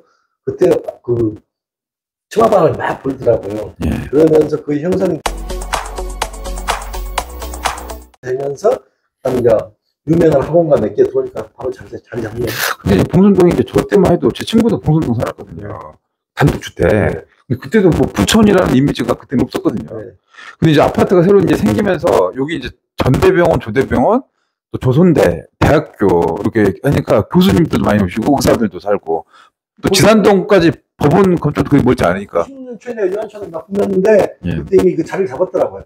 그때 그 치맛바람이 막 불더라고요. 예. 그러면서 그 형성이 되면서 그다음에 이제 유명한 학원가 몇 개 들어오니까 바로 자리 잡는. 근데 이제 봉선동이 이제 저 때만 해도 제 친구도 봉선동 살았거든요. 단독주택. 근데 그때도 뭐 부촌이라는 이미지가 그때는 없었거든요. 네. 근데 이제 아파트가 새로 이제 생기면서 여기 이제 전대병원, 조대병원, 또 조선대, 대학교 이렇게 하니까 교수님들도 많이 오시고 의사들도 살고 또 지산동까지 법원 건축도 거의 멀지 않으니까. 10년 전에 유한초등 납품했는데 예. 그때 이미 그 자리를 잡았더라고요.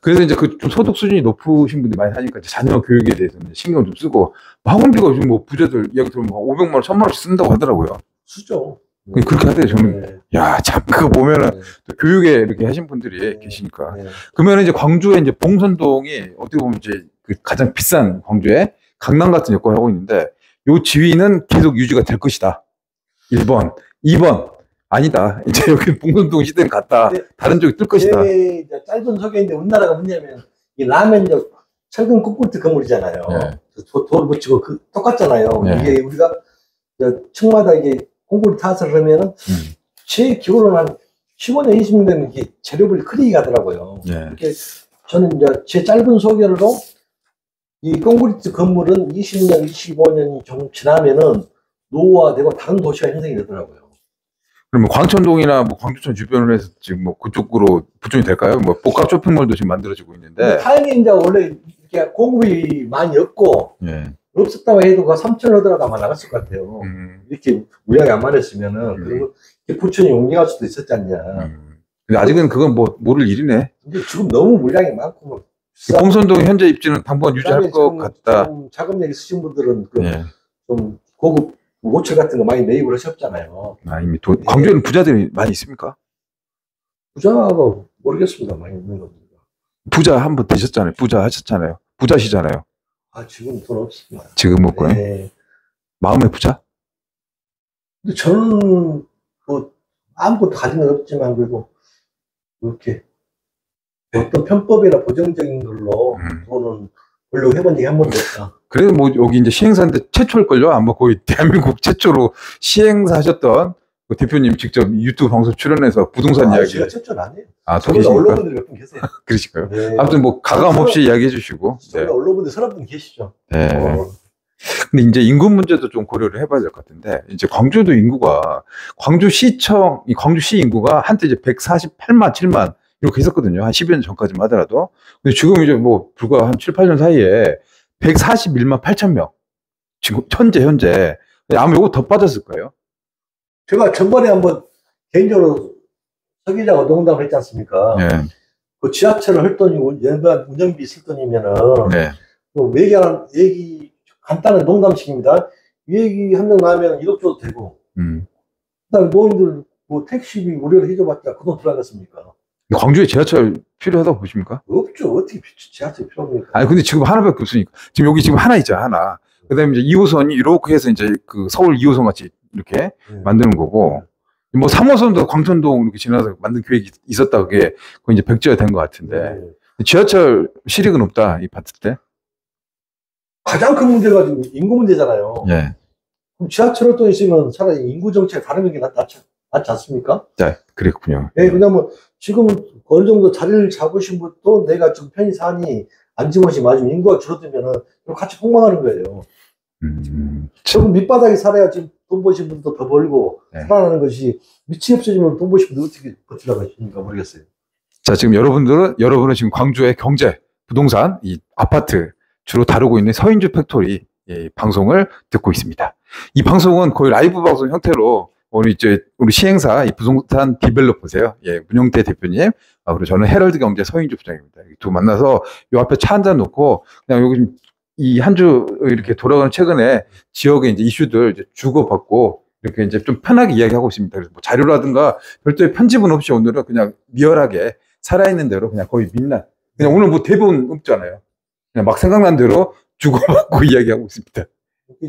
그래서 이제 그 좀 소득 수준이 높으신 분들이 많이 하니까 이제 자녀 교육에 대해서 신경 좀 쓰고 학원비가 요즘 뭐 부자들 이야기 들으면 500만 원, 1000만 원씩 쓴다고 하더라고요. 수죠. 그렇게 하대요. 저는 네. 야, 참 그거 보면은 네. 또 교육에 이렇게 하신 분들이 네. 계시니까. 네. 그러면 이제 광주에 이제 봉선동이 어떻게 보면 이제 그 가장 비싼 광주에 강남 같은 역할을 하고 있는데 요 지위는 계속 유지가 될 것이다. 1번, 2번 아니다. 이제 여기 봉선동 시대는 갔다. 네. 다른 쪽이 뜰 것이다. 제 짧은 소개인데 우리나라가 뭐냐면 이 라면 철근 콘크리트 건물이잖아요. 네. 돌 붙이고 그 똑같잖아요. 네. 이게 우리가 층마다 이게 콘크리트 타설 하면은 제 기호로는 한 15년, 20년 되면 이게 재료비 크게 가더라고요. 네. 이렇게 저는 이제 제 짧은 소개로 이 콘크리트 건물은 20년, 25년이 좀 지나면은 노후화되고 다른 도시가 형성이 되더라고요. 그러면 광천동이나 뭐 광주천 주변을 해서 지금 뭐 그쪽으로 부촌이 될까요? 뭐 복합 쇼핑몰도 지금 만들어지고 있는데. 타임이 이제 원래 이렇게 공급이 많이 없고 예. 없었다고 해도 그 3천 하더라도 아마 나갔을 것 같아요. 이렇게 우량이 안 많았으면은 그리고 부천이 옮겨갈 수도 있었지 않냐. 근데 아직은 그건 뭐 모를 일이네. 근데 지금 너무 물량이 많고 뭐 봉선동 현재 입지는 당분간 유지할 것 같다. 좀 자금력 있으신 분들은 그 예. 좀 고급 모철 같은 거 많이 매입을 하셨잖아요. 아, 이미 광주에는 부자들이 많이 있습니까? 부자가 모르겠습니다. 많이 있는 겁니다. 부자 한번 되셨잖아요. 부자 하셨잖아요. 부자시잖아요. 아, 지금 돈 없습니다. 지금 먹고요. 네. 마음의 부자? 근데 저는 뭐 아무것도 가진 건 없지만 그래도 이렇게 어떤 편법이나 보정적인 걸로 돈은 벌려고 해본 적이 한 번도 없다. 그래도 뭐 여기 이제 시행사인데 최초일걸요? 아마 거의 대한민국 최초로 시행사 하셨던 그 대표님 직접 유튜브 방송 출연해서 부동산 이야기. 제가 최초는 아니에요. 아, 또 저보다 계십니까? 언론분들이 몇 분 계세요. 그러실까요? 네. 아무튼 뭐 가감 없이 이야기해 주시고. 네. 저보다 언론분들 서너 분 계시죠. 네. 근데 이제 인구 문제도 좀 고려를 해봐야 될 것 같은데, 이제 광주도 인구가, 광주시청, 이 광주시 인구가 한때 이제 148만, 7만, 이렇게 있었거든요. 한 10여 년 전까지만 하더라도. 근데 지금 이제 뭐, 불과 한 7, 8년 사이에 141만 8천 명. 지금, 현재. 아마 요거 더 빠졌을 거예요. 제가 전번에 한번 개인적으로 서 기자가 농담을 했지 않습니까? 네. 그 지하철을 할 돈이 연간 운영비 쓸 돈이면은, 네. 뭐 얘기, 간단한 농담식입니다. 얘기 한 명 나오면 1억 줘도 되고, 그 다음에 노인들 뭐 택시비 무료로 해줘봤자 그 돈 들어가겠습니까? 광주에 지하철 필요하다고 보십니까? 없죠. 어떻게 지하철 필요합니까? 아니, 근데 지금 하나밖에 없으니까. 지금 여기 지금 하나 있잖아, 하나. 그 다음에 이제 2호선이 이렇게 해서 이제 그 서울 2호선 같이 이렇게 만드는 거고, 뭐 3호선도 광천동 이렇게 지나서 만든 계획이 있었다, 그게 이제 백지화 된 것 같은데. 지하철 실익은 없다, 이 파트 때? 가장 큰 문제가 지금 인구 문제잖아요. 예. 그럼 지하철을 또 있으면 차라리 인구 정책 다른 게 낫지 않습니까? 네, 그랬군요. 예, 왜냐면 지금은 어느 정도 자리를 잡으신 분도 내가 좀 편히 사니 안심없이 맞으면 인구가 줄어들면은 같이 폭망하는 거예요. 결국 밑바닥에 살아야 지금 돈 버신 분도 더 벌고 네. 살아나는 것이 밑이 없어지면 돈 버신 분도 어떻게 버티려고 하십니까? 모르겠어요. 자, 지금 여러분은 지금 광주의 경제, 부동산, 이 아파트 주로 다루고 있는 서인주 팩토리 방송을 듣고 있습니다. 이 방송은 거의 라이브 방송 형태로 우리 시행사 이 부동산 디벨로퍼세요. 예, 문영태 대표님. 그리고 저는 헤럴드 경제 서인주 부장입니다. 두 만나서 요 앞에 차 한잔 놓고 그냥 여기 이 한 주 이렇게 돌아가는 최근에 지역의 이제 이슈들 이제 주고받고 이렇게 이제 좀 편하게 이야기하고 있습니다. 그래서 뭐 자료라든가 별도의 편집은 없이 오늘은 그냥 리얼하게 살아있는 대로 그냥 거의 민낯. 그냥 오늘 뭐 대본 없잖아요. 그냥 막 생각난 대로 주고받고 이야기하고 있습니다.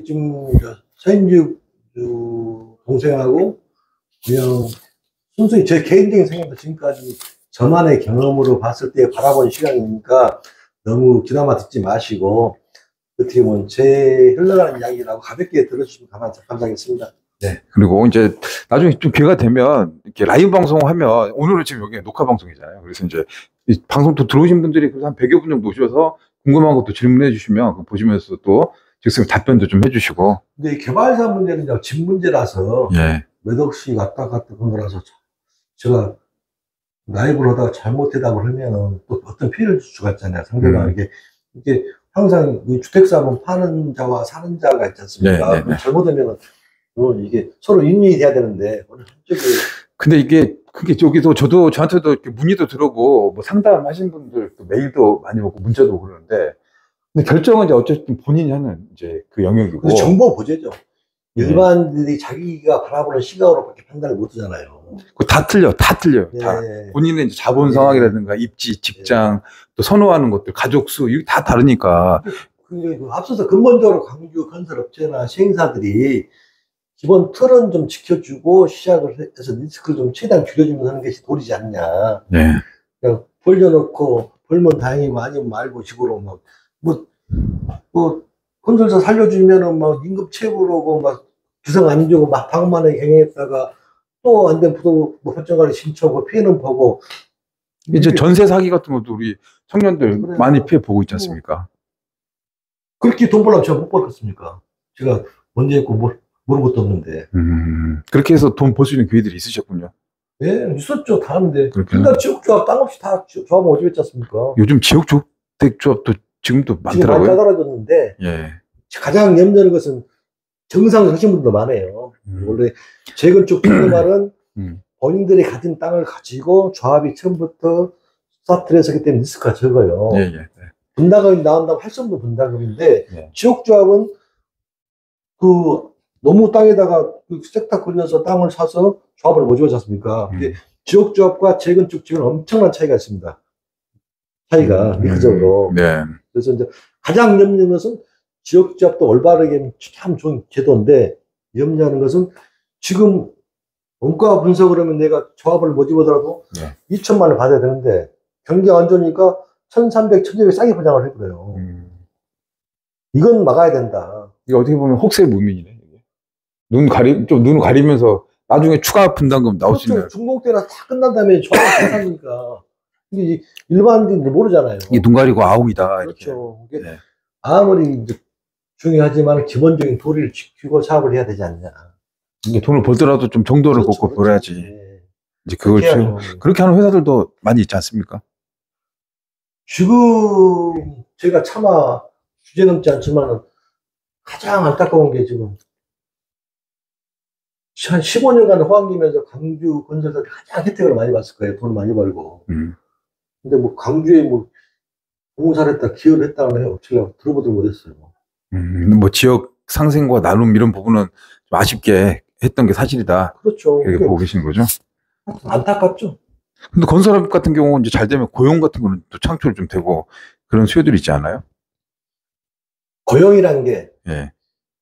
지금 서인주 동생하고 그냥 순수히 제 개인적인 생각도 지금까지 저만의 경험으로 봤을 때 바라본 시간이니까 너무 귀담아 듣지 마시고 어떻게 보면 제 흘러가는 이야기라고 가볍게 들어주시면 감사하겠습니다. 네. 그리고 이제 나중에 좀 기회가 되면 이렇게 라이브 방송하면 오늘은 지금 여기 녹화 방송이잖아요. 그래서 이제 이 방송 또 들어오신 분들이 그래서 한 100여 분 정도 오셔서 궁금한 것도 질문해 주시면 보시면서 또 즉석 답변도 좀 해주시고. 근데 개발사 문제는 이제 집 문제라서 예. 몇 억씩 왔다 갔다 그런 거라서 제가 라이브를 하다가 잘못 대답을 하면은 또 어떤 피해를 줄 수가 있잖아요. 상대방에게. 이게 항상 주택사업은 파는 자와 사는 자가 있지 않습니까? 네. 잘못하면은 이게 서로 윈윈해야 되는데 어느 한쪽이. 근데 그게 저기도 저한테도 이렇게 문의도 들어오고 뭐 상담하신 분들 또 메일도 많이 오고 문자도 오고 그러는데 근데 결정은 이제 어쨌든 본인이 하는 이제 그 영역이고. 정보 보제죠. 일반인들이 자기가 바라보는 시각으로밖에 판단을 못 하잖아요. 다 틀려요. 네. 다. 본인의 이제 자본 상황이라든가 입지, 직장, 또 선호하는 것들, 가족 수, 이게 다 다르니까. 앞서서 근본적으로 광주 건설업체나 시행사들이 기본 틀은 좀 지켜주고 시작을 해서 리스크를 좀 최대한 줄여주면서 하는 것이 도리지 않냐. 네. 그냥 벌려놓고 벌면 다행이고 아니면 말고 식으로 건설사 살려주면은 막 임금 체불하고 막 규정 안 주고 막 방만하게 경영했다가 또 안 된 법정관리 신청하고 피해는 보고. 이제 전세 사기 같은 것도 우리 청년들 그래요. 많이 피해 보고 있지 않습니까? 그렇게 돈 벌려면 제가 못 벌겠습니까? 제가 먼저 했고 모르는 것도 없는데. 그렇게 해서 돈 벌 수 있는 기회들이 있으셨군요. 네, 있었죠. 다 하는데. 그러니까 지역조합 땅 없이 다 조합은 어찌 했지 않습니까? 요즘 지역주택조합도 지금도 많더라고요. 지금 많이 따라졌는데 예. 가장 염려하는 것은 정상을 하신 분도 많아요. 원래 재건축 투자말은 본인들이 가진 땅을 가지고 조합이 처음부터 스타트를 했었기 때문에 리스크가 적어요. 예. 분담금이 나온다고 활성도 분담금인데 예. 지역조합은 너무 땅에다가 섹터 걸려서 땅을 사서 조합을 못 지었지 않습니까? 근데 지역조합과 재건축 지역은 엄청난 차이가 있습니다. 차이가 리크적으로. 네. 그래서 이제 가장 염려하는 것은 지역조합도 올바르게 참 좋은 제도인데 염려하는 것은 지금 원가 분석을 하면 내가 조합을 못 입어더라도 2천만 원을 받아야 되는데 경기가 안 좋으니까 1,300, 1,200 싸게 포장을 해버려요. 이건 막아야 된다. 이게 어떻게 보면 혹세 무민이네. 눈을 가리면서 나중에 추가 분담금 나올 수 있는. 중공 때나 다 끝난 다음에 조합을 못하니까. 이게 일반인들 모르잖아요. 이게 눈 가리고 아웅이다. 그렇죠. 이게 아무리 이제 중요하지만 기본적인 도리를 지키고 사업을 해야 되지 않냐. 이게 돈을 벌더라도 좀 정도를 걷고 벌어야지. 네. 이제 그걸 그렇게 하는 회사들도 많이 있지 않습니까? 지금 제가 차마 주제 넘지 않지만 가장 안타까운 게 지금 한 15년간 호황기면서 광주 건설사들이 가장 혜택을 많이 봤을 거예요. 돈을 많이 벌고. 근데 광주에 공사를 했다, 기여를 했다는 해 제가 들어보도 못했어요. 지역 상생과 나눔 이런 부분은 좀 아쉽게 했던 게 사실이다. 그렇죠. 이렇게 보고 계시는 거죠? 안타깝죠. 근데 건설업 같은 경우는 이제 잘 되면 고용 같은 거는 또 창출 좀 되고 그런 수요들이 있지 않아요? 고용이라는 게 예.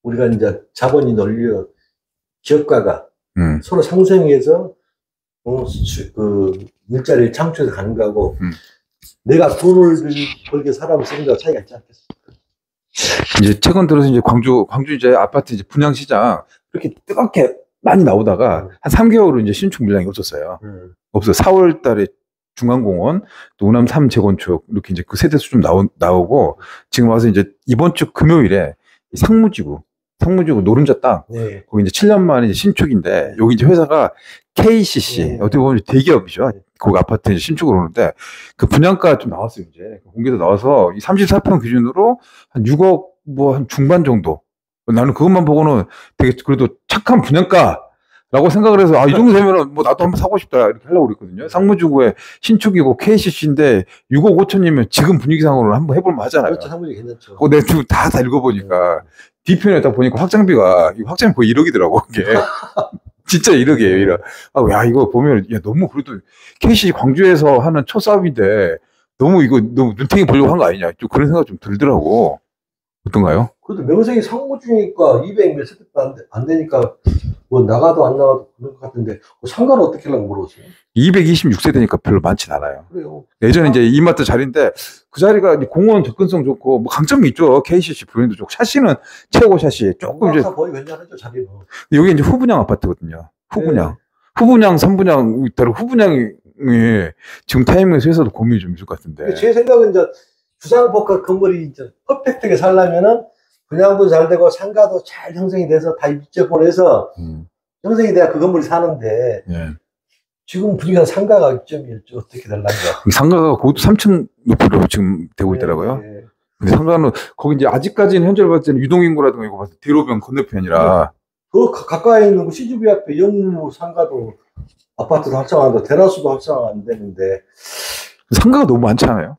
우리가 이제 자본이 널려 기업가가 서로 상생해서 일자리를 창출해서 가는 거하고 내가 돈을 벌게 사람을 쓰는 거하고 차이가 있지 않겠습니까? 이제 최근 들어서 이제 광주 이제 아파트 이제 분양 시장 이렇게 뜨겁게 많이 나오다가 한 3개월은 이제 신축 물량이 없었어요. 없어요. 4월 달에 중앙공원, 또 우남 3재건축 이렇게 이제 그 세대수 좀 나오고 지금 와서 이제 이번 주 금요일에 이 상무지구 노른자 땅 네. 거기 이제 7년 만에 이제 신축인데 여기 이제 회사가 KCC 어떻게 보면 대기업이죠. 거기 아파트 이제 신축을 오는데 그 분양가 좀 나왔어요. 이제 공개도 나와서 이 34평 기준으로 한 6억 뭐 한 중반 정도. 나는 그것만 보고는 되게 그래도 착한 분양가라고 생각을 해서 이 정도 되면은 뭐 나도 한번 사고 싶다 이렇게 하려고 그랬거든요. 상무지구에 신축이고 KCC인데 6억 5천이면 지금 분위기상으로는 한번 해볼만 하잖아요. 그렇죠. 상무지구 괜찮죠. 내가 지금 다 읽어보니까 뒤편에 딱 보니까 확장비 거의 1억이더라고 이게. 진짜 1억이에요. 1억. 야 이거 보면 야 너무 그래도 KCC 광주에서 하는 첫 사업인데 너무 눈탱이 보려고 한 거 아니냐 좀 그런 생각 좀 들더라고. 어떤가요? 그래도 명색이 상무주니까 200 몇 세대도 안 되니까 뭐 나가도 안 나가도 그럴 것 같은데 상가는 어떻게 하려고 물어보세요? 226세대니까 별로 많진 않아요. 그래요. 예전에 이제 이마트 자리인데 그 자리가 공원 접근성 좋고 뭐 강점이 있죠. KCC 브랜드 좋고 샤시는 최고 샤시 조금 이제 거의 괜찮았죠 자리는. 여기 이제 후분양 아파트거든요. 후분양. 네. 후분양, 3분양 있다고 후분양이 지금 타이밍에서 회사도 고민이 좀 있을 것 같은데. 제 생각은 이제 주상복합 건물이 이제 퍼펙트하게 살려면은 분양도 잘 되고 상가도 잘 형성이 돼서 다 입주권을 해서 형성이 돼야 그 건물이 사는데 지금 분위기가 상가가 입점이 어떻게 될란가. 상가가 곧 3층 높이로 지금 되고 있더라고요. 근데 상가는 거기 이제 아직까지는 현재로 봤을 때는 유동인구라든가 이거 봤을 때 대로변 건너편이라. 그 가까이 있는 그 CGV 앞에 영무 상가도 아파트도 확장하는데 대나수도 확장 안 되는데 상가가 너무 많잖아요.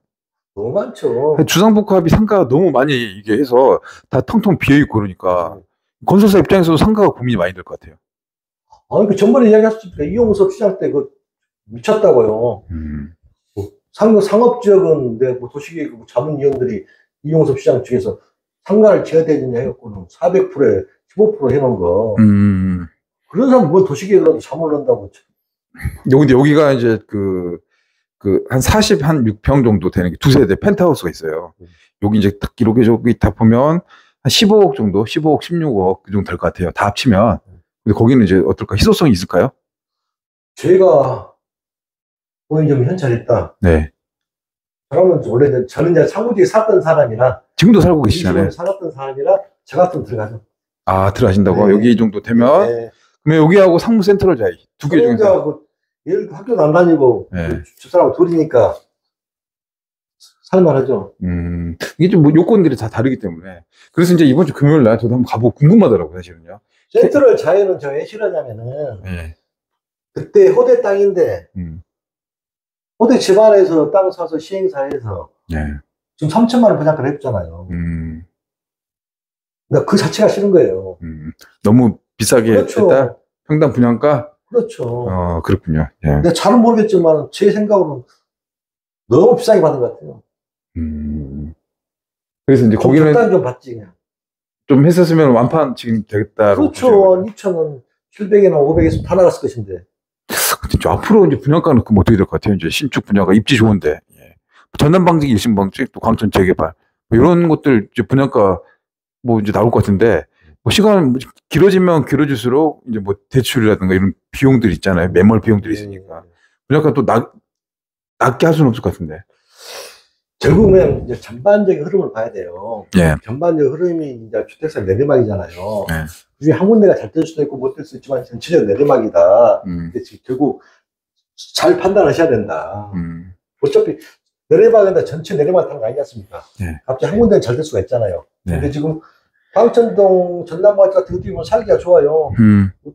너무 많죠. 주상복합이 상가가 너무 많이 이게 해서 다 텅텅 비어있고 그러니까 건설사 입장에서도 상가가 고민이 많이 될 것 같아요. 그 전번에 이야기했었죠. 이용섭 시장 때 미쳤다고요. 뭐 상업지역은 뭐 도시계획 자문위원들이 이용섭 시장 중에서 상가를 지어야 되느냐 해갖고는 400%에 15% 해놓은 거. 그런 사람 뭐 도시계획이라도 자문을 한다고. 근데 여기가 이제 한 46평 정도 되는 게 두 세대 펜트하우스가 있어요. 여기 이제 딱 기록에 저기 다 보면 한 15억 정도, 15억, 16억 그 정도 될 것 같아요. 다 합치면. 근데 거기는 이제 어떨까? 희소성이 있을까요? 제가 보는 점이 현찰했다. 네. 그러면 원래 저는 이제 상무지에 살던 사람이라 지금도 살고 계시잖아요. 살았던 사람이라 저 같으면 들어가죠. 들어가신다고? 네. 여기 정도 되면? 네. 그러면 여기하고 상무센터를 자이 두 개 중에서. 얘를 학교도 안 다니고 집사람하고 둘이니까 살만하죠. 이게 좀 뭐 요건들이 다 다르기 때문에 그래서 이제 이번 주 금요일 날 저도 한번 가보고 궁금하더라고요 사실은요. 센트럴 자이는 저 왜 싫어하냐면은 그때 호대 땅인데 호대 집안에서 땅 사서 시행사에서 지금 3천만 원 분양가를 했잖아요. 나 그 자체가 싫은 거예요. 너무 비싸게 그렇죠. 했다? 평당 분양가? 그렇죠. 그렇군요. 근데 잘은 모르겠지만 제 생각으로는 너무 비싸게 받은 것 같아요. 그래서 이제 거기는 적당히 좀 받지 그냥. 좀 했었으면 완판 지금 되겠다라고. 그렇죠. 2천원, 700이나 500에서 다 나갔을 것인데. 근데 앞으로 이제 분양가는 그럼 어떻게 될 것 같아요? 이제 신축 분양가 입지 좋은데 전남 방직, 일심 방직, 또 광천 재개발 뭐 이런 것들 이제 분양가 뭐 이제 나올 것 같은데. 뭐 시간 길어지면 길어질수록 이제 뭐 대출이라든가 이런 비용들이 있잖아요. 매몰 비용들이 있으니까. 그러니까 또 낮게 할 수는 없을 것 같은데. 결국은 이제 전반적인 흐름을 봐야 돼요. 전반적 흐름이 이제 주택사 내리막이잖아요. 그중에 한 군데가 잘 될 수도 있고 못 될 수 있지만 전체적 내리막이다. 결국 잘 판단하셔야 된다. 어차피 내리막인데 전체 내리막 타는 거 아니지 않습니까? 갑자기 한 군데는 잘 될 수가 있잖아요. 근데 지금 광천동 전남마을 같은 것도 보면 살기가 좋아요.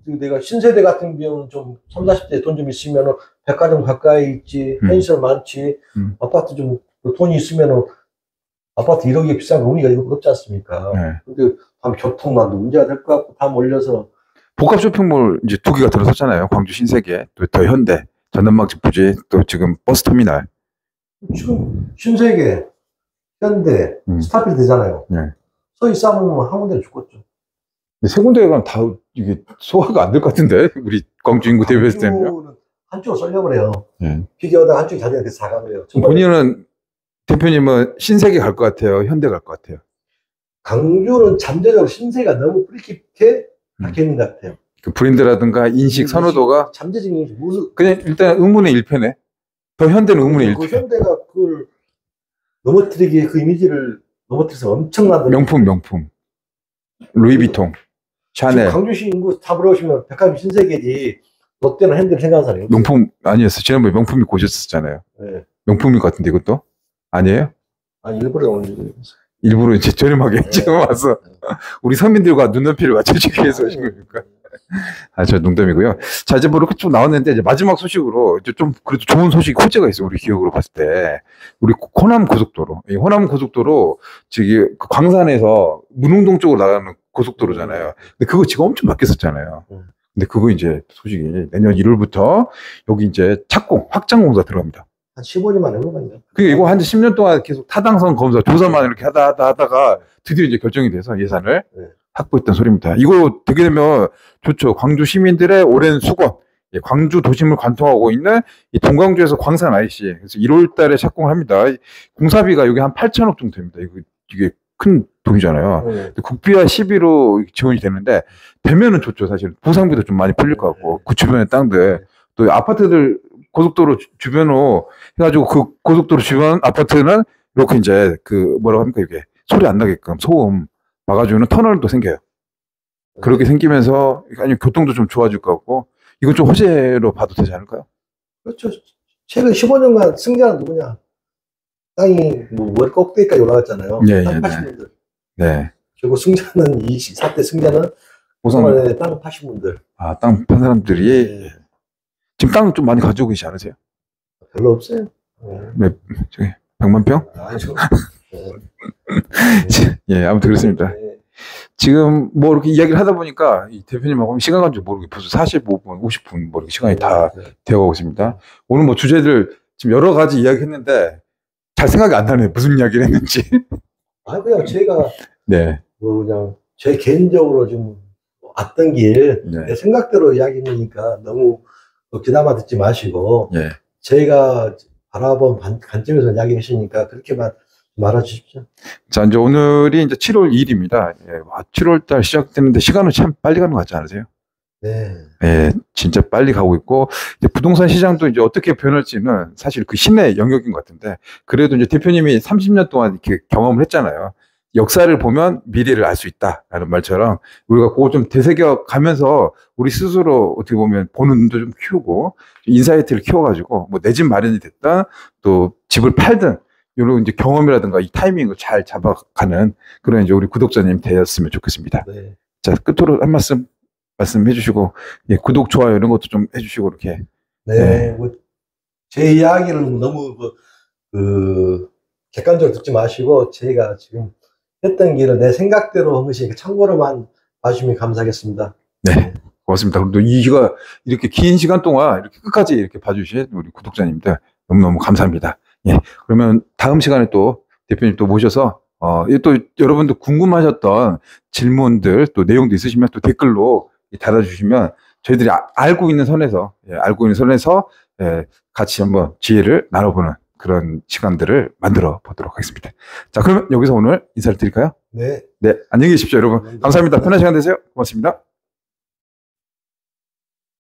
내가 신세대 같은 경우는 좀 30, 40대 돈 좀 있으면은 백화점 가까이 있지, 펜션 많지, 아파트 좀 돈이 있으면은 아파트 1억이 비싼 거 의미가 없지 않습니까? 근데 다음 교통난도 문제가 될 것 같고 다 몰려서. 복합 쇼핑몰 이제 두 개가 들어섰잖아요. 광주 신세계, 또 더 현대, 전남방직 부지, 또 지금 버스터미널. 지금 신세계, 현대, 스타필 되잖아요. 서희 싸움은 한 군데는 죽었죠. 세 군데가 다 이게 소화가 안 될 것 같은데 우리 광주 인구 대비했을 때는요. 한쪽으로 쏠려버려요. 비교하다가 한쪽이 잘 되니까 사가버려요. 본인은 대표님은 신세계 갈 것 같아요? 현대 갈 것 같아요? 광주는 잠재적으로 신세가 너무 뿌리 깊게 박혀있는 것 같아요. 그 브랜드라든가 인식 선호도가 잠재적인 무슨 그냥 일단 의문의 일패네. 더 현대는 의문의 그 일패. 현대가 그걸 넘어뜨리기에 그 이미지를 넘어뜨려서 엄청난 명품. 루이비통, 샤넬. 광주시 인구 다 불러오시면 백화점 신세계지 롯데나 핸들 생각하는 사람이 없어요. 명품 아니었어. 지난번에 명품이 고셨었잖아요. 네. 명품일 것 같은데 이것도 아니에요? 아니 일부러 오는 일부러 이제 저렴하게 지금 와서 우리 서민들과 눈높이를 맞춰주기 위해서 오신 겁니까? 저 농담이고요. 자, 이제 뭐 이렇게 좀 나왔는데, 이제 마지막 소식으로, 이제 좀 그래도 좋은 소식이 호재가 있어요. 우리 기억으로 봤을 때. 우리 호남 고속도로. 이 호남 고속도로, 저기, 그 광산에서 문흥동 쪽으로 나가는 고속도로잖아요. 근데 그거 지금 엄청 바뀌었었잖아요. 근데 그거 이제 소식이 내년 1월부터 여기 이제 착공, 확장 공사 들어갑니다. 한 15년만 해보거든요. 그게 이거 한 10년 동안 계속 타당성 검사, 조사만 이렇게 하다가 드디어 이제 결정이 돼서 예산을 확보했던 소리입니다. 이거 되게 되면 좋죠. 광주 시민들의 오랜 수건, 광주 도심을 관통하고 있는 이 동광주에서 광산 IC. 그래서 1월 달에 착공을 합니다. 공사비가 여기 한 8천억 정도 됩니다. 이게 큰 돈이잖아요. 국비와 시비로 지원이 되는데, 되면은 좋죠. 사실 보상비도 좀 많이 풀릴 것 같고, 그 주변의 땅들, 또 아파트들 고속도로 주변으로 해가지고 그 고속도로 주변 아파트는 이렇게 이제 그 뭐라고 합니까? 이게 소리 안 나게끔 소음 막아주는 터널도 생겨요. 그렇게 생기면서 아니 교통도 좀 좋아질 것 같고 이건 좀 호재로 봐도 되지 않을까요? 그렇죠. 최근 15년간 승자는 누구냐? 땅이 뭐 꼭대기까지 올라갔잖아요. 땅 80분들. 네. 그리고 승자는 24대 승자는 보상에 땅 80분들. 아, 땅 판 사람들이 지금 땅 좀 많이 가지고 계시지 않으세요? 별로 없어요. 네, 저기 100만 평? 아니죠. 예, 아무튼 그렇습니다. 지금 뭐 이렇게 이야기를 하다 보니까 이 대표님하고 시간 간 줄 모르게 벌써 45분, 50분 뭐 이렇게 시간이 다 되어가고 있습니다. 오늘 뭐 주제들 지금 여러 가지 이야기 했는데 잘 생각이 안 나네요. 무슨 이야기를 했는지. 아, 그냥 제가 네. 뭐 그냥 제 개인적으로 좀 왔던 길 내 생각대로 이야기하니까 너무 귀담아 듣지 마시고 제가 바라본 관점에서 이야기하시니까 그렇게만 말아주십시오. 자, 이제 오늘이 이제 7월 2일입니다. 7월 달 시작됐는데 시간은 참 빨리 가는 것 같지 않으세요? 네. 예, 진짜 빨리 가고 있고, 이제 부동산 시장도 이제 어떻게 변할지는 사실 그 신의 영역인 것 같은데, 그래도 이제 대표님이 30년 동안 이렇게 경험을 했잖아요. 역사를 보면 미래를 알 수 있다라는 말처럼 우리가 그거 좀 되새겨 가면서 우리 스스로 어떻게 보면 보는 눈도 좀 키우고 인사이트를 키워가지고 뭐 내 집 마련이 됐다 또 집을 팔든 이런 이제 경험이라든가 이 타이밍을 잘 잡아가는 그런 이제 우리 구독자님 되었으면 좋겠습니다. 네. 자, 끝으로 한 말씀해 주시고, 구독, 좋아요 이런 것도 좀 해주시고 이렇게. 네. 뭐 제 이야기를 너무 객관적으로 듣지 마시고 제가 지금 했던 길을 내 생각대로 한 것이 참고로만 봐주시면 감사하겠습니다. 네. 고맙습니다. 그리고 이렇게 긴 시간 동안 이렇게 끝까지 이렇게 봐주신 우리 구독자님들 너무너무 감사합니다. 예. 그러면 다음 시간에 또 대표님 또 모셔서, 또 여러분들 궁금하셨던 질문들 또 내용도 있으시면 또 댓글로 달아주시면 저희들이 알고 있는 선에서, 같이 한번 지혜를 나눠보는 그런 시간들을 만들어 보도록 하겠습니다. 자, 그러면 여기서 오늘 인사를 드릴까요? 네. 네. 안녕히 계십시오, 여러분. 감사합니다. 편한 시간 되세요. 고맙습니다.